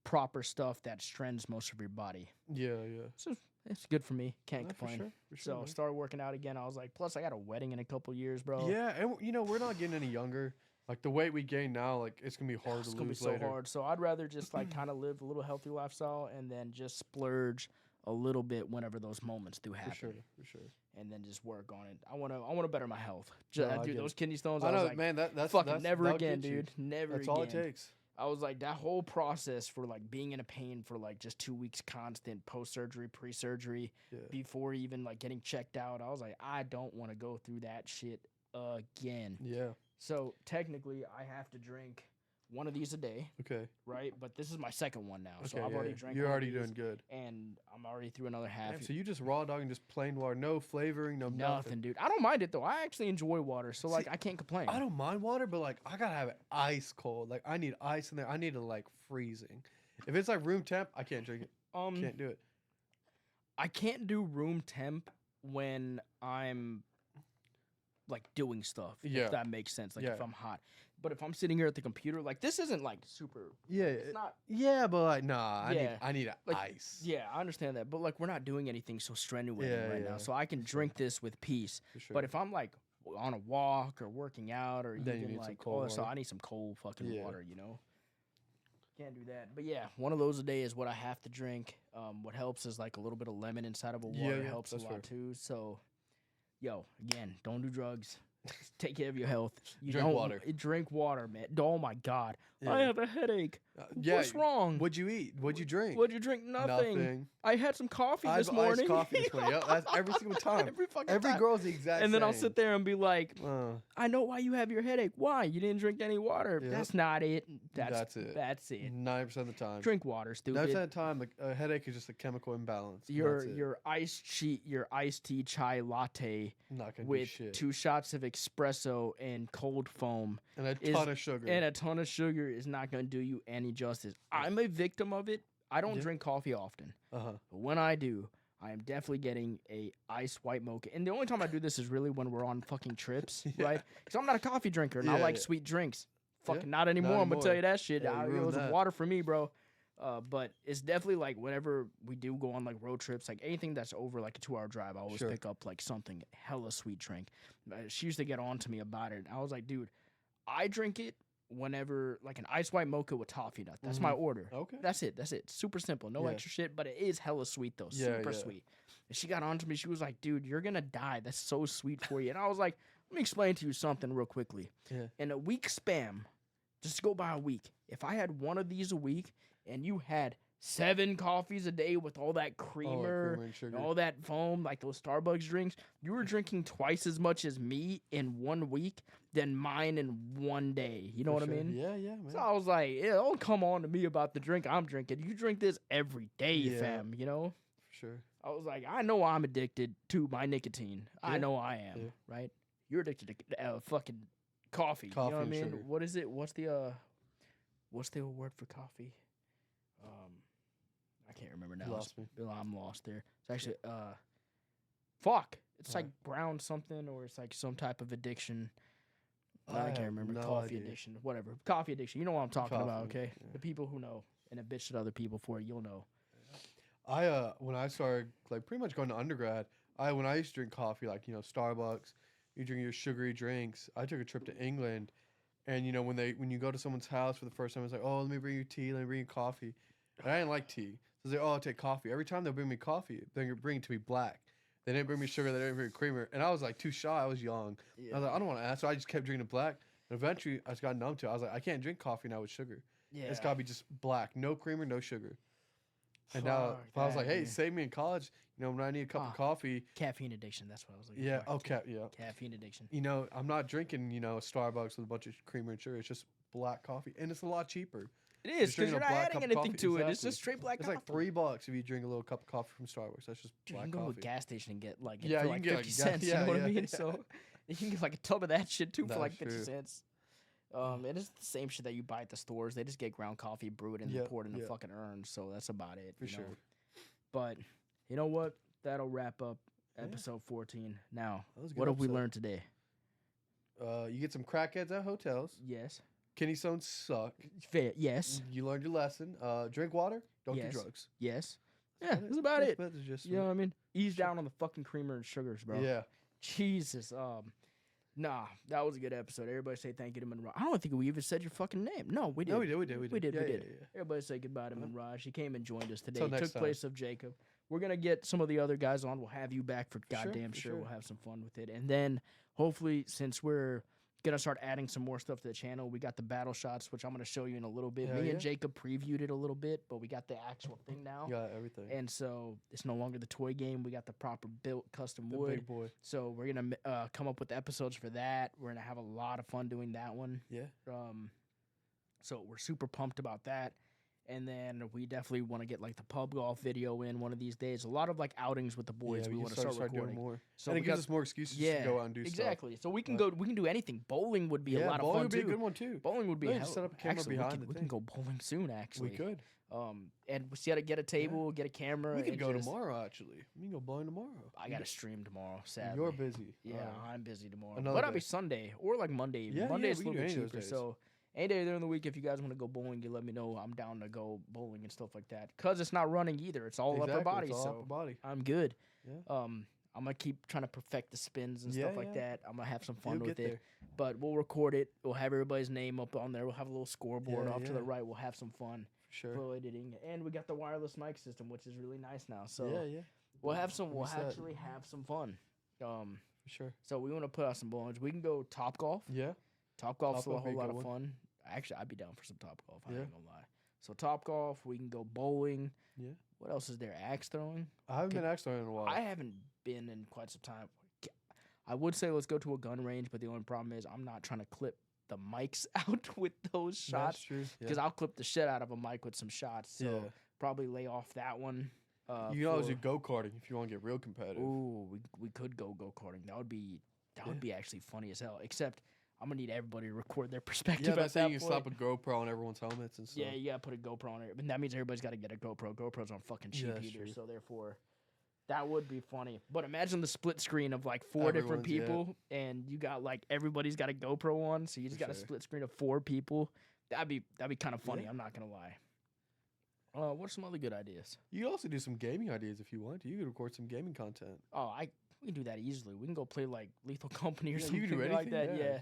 proper stuff that strengthens most of your body. Yeah. So it's good for me. Can't No, for complain. sure. For So sure, started working out again. I was like, plus I got a wedding in a couple years, bro. man. Yeah, and we're not getting any younger. Like the weight we gain now, like it's gonna be hard It's to gonna be lose so later. hard. So I'd rather just like kind of live a little healthy lifestyle and then just splurge a little bit whenever those moments do happen. For sure. And then just work on it. I wanna better my health. No, I Dude, get those it. kidney stones. I I was know, like, man. That's fucking that's, never that'll again, get you. dude. Never That's again. all it takes. I was like, that whole process for like being in a pain for like just 2 weeks constant, post surgery, pre surgery, Yeah. before even like getting checked out. I was like, I don't want to go through that shit again. Yeah. So technically, I have to drink one of these a day, Okay. right? But this is my second one now, so Okay. I've yeah, already yeah. drank. You're one of already these, doing good. and I'm already through another half. Damn, so you just raw dogging, just plain water, no flavoring, no Nothing, nothing. dude. I don't mind it though. I actually enjoy water, so like See, I can't complain. I don't mind water, but like I gotta have it ice cold. Like I need ice in there. I need it like freezing. If it's like room temp, I can't drink it. Can't do it. I can't do room temp when I'm like doing stuff. Yeah. If that makes sense. Like if Yeah. I'm hot. But if I'm sitting here at the computer, like this isn't like super. Yeah. It's not. Yeah, but like nah, Yeah. I need Like, ice. Yeah, I understand that. But like we're not doing anything so strenuous Yeah, right now, yeah, so I can drink this with peace. For sure. But if I'm like on a walk or working out or Then you even need some like cold so water. I need some cold fucking Yeah. water, you know. Can't do that. But yeah, one of those a day is what I have to drink. What helps is like a little bit of lemon inside of a water yeah, helps a that's lot fair. too. So, yo, again, don't do drugs. Just take care of your health. You Drink don't water. Drink water, man. Oh my God, Yeah. I have a headache. Yeah. What's wrong? What'd you eat? What'd you drink? What'd you drink? Nothing. I had some coffee I've this morning. iced coffee this morning. Yep, that's every single time. Every fucking Every time. girl's the exact And then I'll same. sit there and be like, Uh, I know why you have your headache. Why? You didn't drink any water. Yep. That's not it. That's it. That's it. 90% of the time. Drink water, 90% stupid. of the time, like, a headache is just a chemical imbalance. and Your that's it. your iced tea chai latte Not gonna do with shit. 2 shots of espresso and cold foam and a is- ton of sugar. and a ton of sugar is not going to do you any justice. I'm a victim of it. I don't Yeah. drink coffee often, Uh-huh. but when I do, I am definitely getting a iced white mocha. And the only time I do this is really when we're on fucking trips, Yeah. right? Because I'm not a coffee drinker and I Yeah, like yeah. sweet drinks. Yeah, Fucking not anymore. I'm gonna tell anymore. you that shit. Yeah, you it ruined was that. water for me, bro. But it's definitely like whenever we do go on like road trips, like anything that's over like a 2-hour drive, I always Sure. pick up like something hella sweet drink. She used to get on to me about it. I was like, dude, I drink it whenever like an ice white mocha with toffee nut. That's my order. Okay. That's it. Super simple. No Yeah. extra shit, but it is hella sweet though. Yeah, Super yeah. sweet. And she got on to me. She was like, dude, you're gonna die. That's so sweet for you. And I was like, let me explain to you something real quickly. Yeah. In a week spam, just go by a week. If I had one of these a week and you had 7 coffees a day with all that creamer and sugar. and all that foam, like those Starbucks drinks, you were drinking twice as much as me in 1 week than mine in 1 day. You know what I mean? Yeah, yeah, man. So I was like, yeah, don't come on to me about the drink I'm drinking. You drink this every day, Yeah. fam, you know? For sure. I was like, I know I'm addicted to my nicotine. I Yeah. know I am, Yeah. right? You're addicted to fucking coffee. You know what I and mean? sugar. What is it? What's the word for coffee? I can't remember now. You lost me. I'm lost there. It's actually fuck. It's like Alright. brown something, or it's like some type of addiction. I have can't remember. no Coffee idea. addiction, whatever. Coffee addiction. You know what I'm talking about, Coffee, okay? yeah. The people who know and have bitched at other people for it, you'll know. When I started like pretty much going to undergrad, when I used to drink coffee, like Starbucks, you drink your sugary drinks. I took a trip to England, and when you go to someone's house for the first time, it's like, oh, let me bring you tea, let me bring you coffee, and I didn't like tea. So they, oh, I'll take coffee. Every time they'll bring me coffee, they bring it to me black. They didn't bring me sugar. They didn't bring me creamer, and I was like too shy. I was young. I was like, I don't want to ask, so I just kept drinking black. And eventually, I just got numb to it. I was like, I can't drink coffee now with sugar. Yeah. It's gotta be just black, no creamer, no sugar. And now, if I was like, hey, save me in college, when I need a cup of coffee. Caffeine addiction. That's what I was looking Yeah. for. Okay. Yeah. Caffeine addiction. I'm not drinking, a Starbucks with a bunch of creamer and sugar. It's just black coffee, and it's a lot cheaper. It is because drinking you're a not black adding cup of anything coffee, to it. It's exactly. just straight black It's coffee. like $3 if you drink a little cup of coffee from Starbucks. That's just Dude, black you can go to a coffee. gas station and get like it Yeah, for you like can get, 50 like, cents. yeah, You know what I yeah, mean? yeah. So you can get like a tub of that shit too for like That's 50 true. cents. It is the same shit that you buy at the stores. They just get ground coffee, brew it, and Yep, pour it in a yep. fucking urn. So that's about it. For you know? sure. But you know what? That'll wrap up Yeah. episode 14. Now, That was a good what have we episode. learned today? You get some crackheads at hotels. Yes. Kidney stones suck. Fair. Yes. You learned your lesson. Drink water. Don't Yes. do drugs. Yes. Yeah, that's about it. That's just You know what I mean? Ease down on the fucking creamer and sugars, bro. Yeah. Jesus. Nah, that was a good episode. Everybody say thank you to Minraj. I don't think we even said your fucking name. No, we did. No, we did. We did. Yeah, we did. yeah, yeah. Everybody say goodbye to Minraj. He came and joined us today. Till next Took time. place of Jacob. We're gonna get some of the other guys on. We'll have you back for goddamn for sure. sure. We'll have some fun with it, and then hopefully, since we're gonna start adding some more stuff to the channel, we got the battle shots, which I'm gonna show you in a little bit. Hell Me yeah. and Jacob previewed it a little bit, but we got the actual thing now. Got everything. And so it's no longer the toy game. We got the proper built custom The wood. big boy. So we're gonna come up with episodes for that. We're gonna have a lot of fun doing that one. Yeah. So we're super pumped about that. And then we definitely want to get like the pub golf video in one of these days. A lot of like outings with the boys. Yeah, we can want to start doing recording. more. So And we it gives got- us more excuses yeah, to go out and do exactly. So we can But- go. We can do anything. Bowling would be stuff. a lot of bowling fun would be too. a good one too. Bowling would be No, hell. just set up a camera Actually, behind we the can thing. go bowling soon. Actually, We could. And we just gotta get a table, get a camera. We could and go just- tomorrow. Actually, we can go bowling tomorrow. I got to stream tomorrow. Sadly, You're busy. Yeah, I'm busy tomorrow. Another But I'll day. be Sunday or like Monday. Yeah, Monday's we a can do little bit any of those cheaper. days. So any day during the week, if you guys want to go bowling, you let me know. I'm down to go bowling and stuff like that. Cause it's not running either. It's all upper body. It's all So upper body. I'm good. Yeah. I'm gonna keep trying to perfect the spins and Yeah, stuff like yeah. that. I'm gonna have some fun You'll with get it. there. But we'll record it. We'll have everybody's name up on there. We'll have a little scoreboard Yeah, off to yeah. the right. We'll have some fun For sure. for editing. And we got the wireless mic system, which is really nice now. So yeah. we'll have some. We'll We'll be set. actually have some fun. For sure. So we want to put out some bowlings. We can go top golf. Yeah. Top golf's Top still a golf be whole a lot good of one. fun. Actually, I'd be down for some top golf. I Yeah. ain't gonna lie. So top golf, we can go bowling. Yeah. What else is there? Axe throwing. I haven't been axe throwing in a while. I haven't been in quite some time. I would say let's go to a gun range, but the only problem is I'm not trying to clip the mics out with those That's shots true. because I'll clip the shit out of a mic with some shots. So Yeah. probably lay off that one. You can always for- do go karting if you want to get real competitive. Ooh, we could go karting. That would be actually funny as hell. Except I'm gonna need everybody to record their perspective. Yeah, at that's that how you can point. slap a GoPro on everyone's helmets and stuff. Yeah, you gotta put a GoPro on it, but that means everybody's gotta get a GoPro. GoPros aren't fucking cheap Yeah, that's either, true. so therefore, that would be funny. But imagine the split screen of like four different Everyone's, yeah. people, and you got like everybody's got a GoPro on, so you just For got a sure. split screen of 4 people. That'd be kind of funny. Yeah. I'm not gonna lie. What's some other good ideas? You can also do some gaming ideas if you want to. You could record some gaming content. Oh, we can do that easily. We can go play like Lethal Company or Yeah, something you can do like anything. that. Yeah.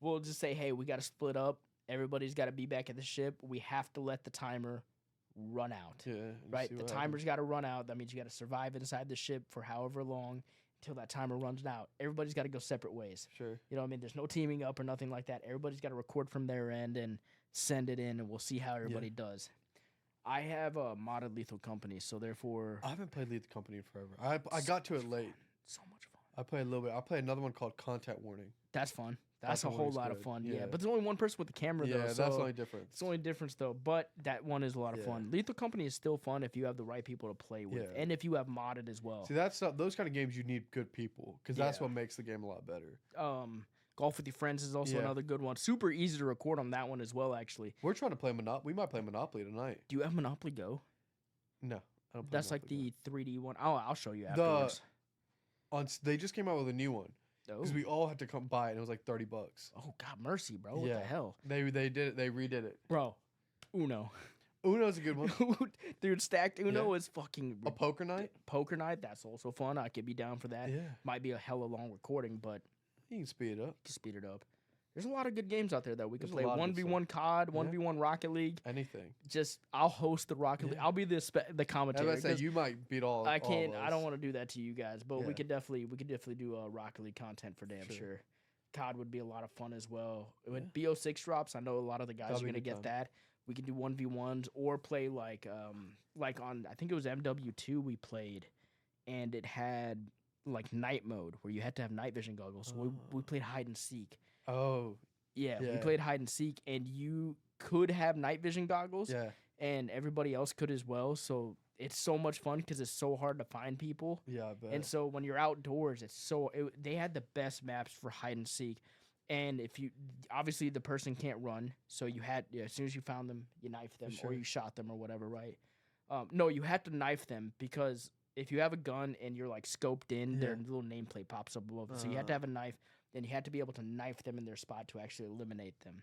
We'll just say, hey, we got to split up. Everybody's got to be back at the ship. We have to let the timer run out. Yeah. Right? The timer's got to run out. That means you got to survive inside the ship for however long until that timer runs out. Everybody's got to go separate ways. Sure. You know what I mean? There's no teaming up or nothing like that. Everybody's got to record from their end and send it in, and we'll see how everybody does. I have a modded Lethal Company, so therefore... I haven't played Lethal Company in forever. I got to it late. So much fun. I played a little bit. I played another one called Contact Warning. That's fun. That's a whole lot of fun. Yeah. Yeah. But there's only one person with the camera, though. Yeah, so that's the only difference. it's the only difference, though. But that one is a lot of fun. Lethal Company is still fun if you have the right people to play with, and if you have modded as well. See, those kind of games you need good people because that's what makes the game a lot better. Golf with Your Friends is also another good one. Super easy to record on that one as well, actually. We're trying to play Monopoly. We might play Monopoly tonight. Do you have Monopoly Go? No, I don't play That's Monopoly like the 3D one. Oh, I'll show you afterwards. They just came out with a new one because we all had to come buy it. And it was like $30. Oh, God mercy, bro. What the hell? They did it. They redid it. Bro, Uno. Uno's a good one. Dude, stacked Uno is fucking... A poker night? Poker night, that's also fun. I could be down for that. Yeah. Might be a hella long recording, but... You can speed it up. Speed it up. There's a lot of good games out there that we can There's play. 1v1 COD, 1v1 Rocket League. Anything. I'll host the Rocket League. I'll be the commentator. I say you might beat all. I can't. All I don't want to do that to you guys, but we could definitely do Rocket League content for damn sure. COD would be a lot of fun as well. When BO6 drops, I know a lot of the guys are gonna get that. We can do 1v1s or play like on I think it was MW2 we played, and it had like night mode where you had to have night vision goggles. So we played hide and seek. Oh. Yeah, we played hide and seek, and you could have night vision goggles, and everybody else could as well. So it's so much fun because it's so hard to find people. Yeah, I bet. And so when you're outdoors, they had the best maps for hide and seek. And if you obviously the person can't run, so you had as soon as you found them, you knifed them or you shot them or whatever, right? No, you had to knife them because if you have a gun and you're like scoped in, their little nameplate pops up above it. So you had to have a knife. Then you had to be able to knife them in their spot to actually eliminate them.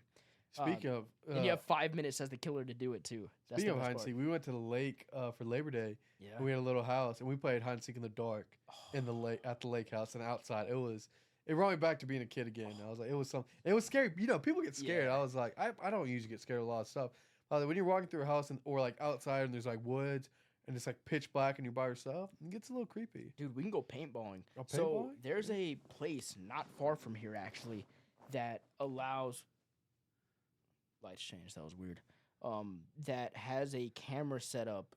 Speaking of... and you have 5 minutes as the killer to do it, too. Speaking of hide and seek, we went to the lake for Labor Day. Yeah. And we had a little house, and we played hide and seek in the dark in the lake at the lake house and outside. It brought me back to being a kid again. I was like, it was scary. You know, people get scared. I was like, I don't usually get scared of a lot of stuff. When you're walking through a house or like outside and there's like woods, and it's like pitch black and you're by yourself, it gets a little creepy. Dude, we can go paintballing. So there's a place not far from here, actually, that allows... Lights changed. That was weird. That has a camera set up,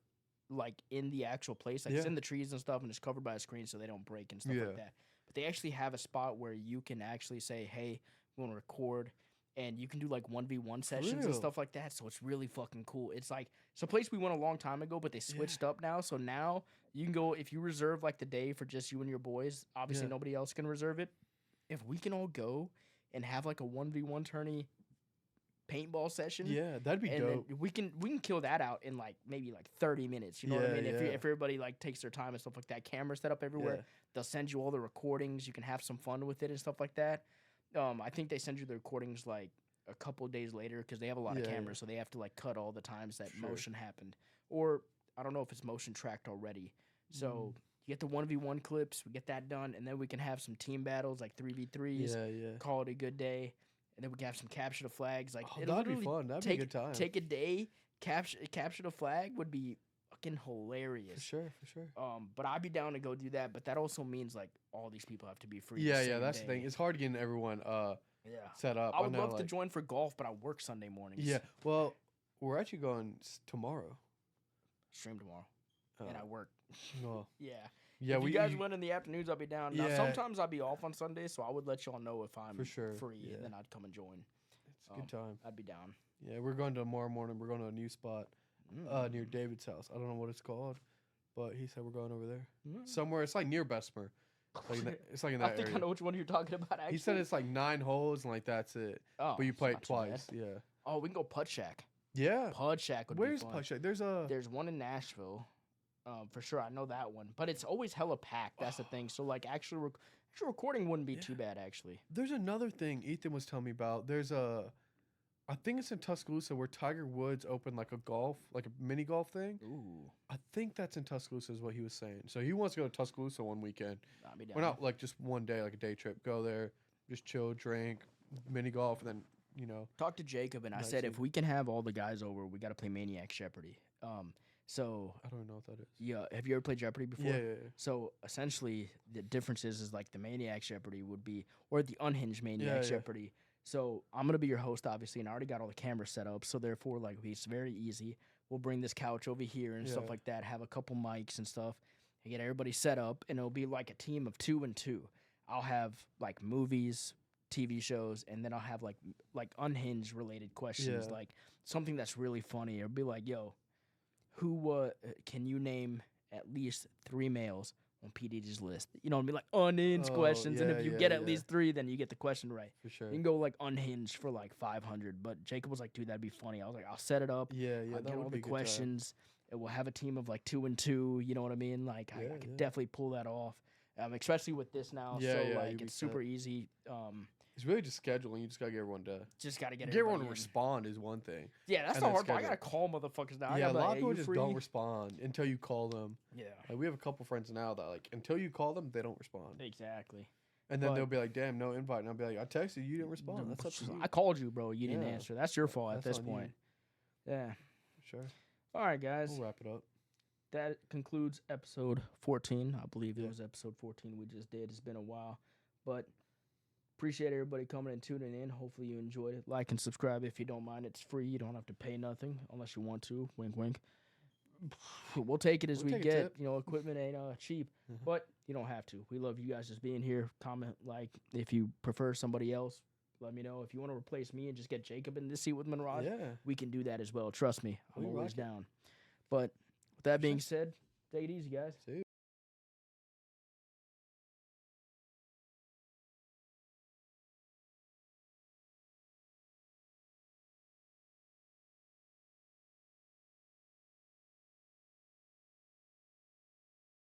like, in the actual place. Like, it's in the trees and stuff, and it's covered by a screen so they don't break and stuff like that. But they actually have a spot where you can actually say, hey, we want to record... And you can do like 1v1 sessions and stuff like that. So it's really fucking cool. It's like, it's a place we went a long time ago, but they switched up now. So now you can go, if you reserve like the day for just you and your boys, obviously nobody else can reserve it. If we can all go and have like a 1v1 tourney paintball session. Yeah, that'd be dope. We can kill that out in like maybe like 30 minutes. You know what I mean? If everybody like takes their time and stuff like that, cameras set up everywhere. They'll send you all the recordings. You can have some fun with it and stuff like that. I think they send you the recordings like a couple of days later because they have a lot of cameras, so they have to like cut all the times that motion happened. Or I don't know if it's motion tracked already. So you get the 1v1 clips, we get that done, and then we can have some team battles like 3v3s. Call it a good day, and then we can have some capture the flags. Like that'd be fun. That'd be a good time. Take a day, capture the flag would be fucking hilarious. For sure. But I'd be down to go do that. But that also means like all these people have to be free. Yeah, that's the thing. It's hard getting everyone set up. I would love to join for golf, but I work Sunday mornings. Yeah, well, we're actually going tomorrow. Stream tomorrow, and I work. Well, yeah. If you guys went in the afternoons, I'll be down. Now, Yeah. sometimes I'll be off on Sundays, so I would let y'all know if I'm For sure, free, yeah. and then I'd come and join. It's a good time. I'd be down. Yeah, we're going tomorrow morning. We're going to a new spot near David's house. I don't know what it's called, but he said we're going over there. Somewhere, it's like near Bessemer. It's like in that I think area. I know which one you're talking about, actually. He said it's like 9 holes and like that's it. Oh, but you play it's it not too twice. bad. Yeah. Oh, we can go Putt Shack. Yeah. Putt Shack would Where's be fun. Putt Shack? There's one in Nashville. For sure, I know that one. But it's always hella packed. That's the thing. So, like, actual recording wouldn't be too bad, actually. There's another thing Ethan was telling me about. There's a I think it's in Tuscaloosa where Tiger Woods opened like a mini golf thing. Ooh, I think that's in Tuscaloosa is what he was saying. So he wants to go to Tuscaloosa one weekend. I'll be down. Or not like just one day, like a day trip. Go there, just chill, drink, mini golf, and then, Talk to Jacob, and I Nice said if evening. we can have all the guys over, we got to play Maniac Jeopardy. So I don't know what that is. yeah, have you ever played Jeopardy before? Yeah. So essentially, the difference is like the Maniac Jeopardy would be, or the Unhinged Maniac Yeah. Jeopardy. So I'm gonna be your host, obviously, and I already got all the cameras set up. So therefore, like, it's very easy. We'll bring this couch over here and stuff Yeah. like that. Have a couple mics and stuff, and get everybody set up, and it'll be like a team of 2 and 2. I'll have like movies, TV shows, and then I'll have like unhinged related questions, Yeah. like something that's really funny. It'll be like, yo, who can you name at least 3 males on PDG's list? You know what I mean? Like unhinged Oh, questions. And yeah, if you yeah, get at yeah. least 3, then you get the question right. For sure. You can go like unhinged for like 500. But Jacob was like, dude, that'd be funny. I was like, I'll set it up. Yeah, I'll that get all would the be a good time. questions. And we'll have a team of like 2 and 2. You know what I mean? Like I Yeah, could yeah. definitely pull that off. Especially with this now. Yeah, so yeah, like you'll be it's super easy. It's really just scheduling. You just gotta get everyone to Just gotta get everyone to everybody in. respond is one thing. Yeah, that's and the then hard part. I schedule. gotta call motherfuckers now. I Yeah, a gotta be lot like, of hey, people you just free? don't respond until you call them. Yeah, Like we have a couple friends now that like until you call them, they don't respond. exactly. And then But- they'll be like, "Damn, no invite." And I'll be like, "I texted you, you didn't respond. That's up to you." I called you, bro. You didn't Yeah. answer. That's your fault at That's this on you. point. Yeah. Sure. All right, guys. We'll wrap it up. That concludes episode 14. I believe it Yeah. was episode 14 we just did. It's been a while. But appreciate everybody coming and tuning in. Hopefully you enjoyed it. Like and subscribe if you don't mind. It's free. You don't have to pay nothing unless you want to. Wink, wink. We'll take it as We'll we take a get. tip. You know, equipment ain't cheap. Mhm. But you don't have to. We love you guys just being here. Comment, like, if you prefer somebody else. Let me know. If you want to replace me and just get Jacob in this seat with Monraj, Yeah. we can do that as well. Trust me. I'm We always rock it. down. But with that For being sure. said, take it easy, guys. See you.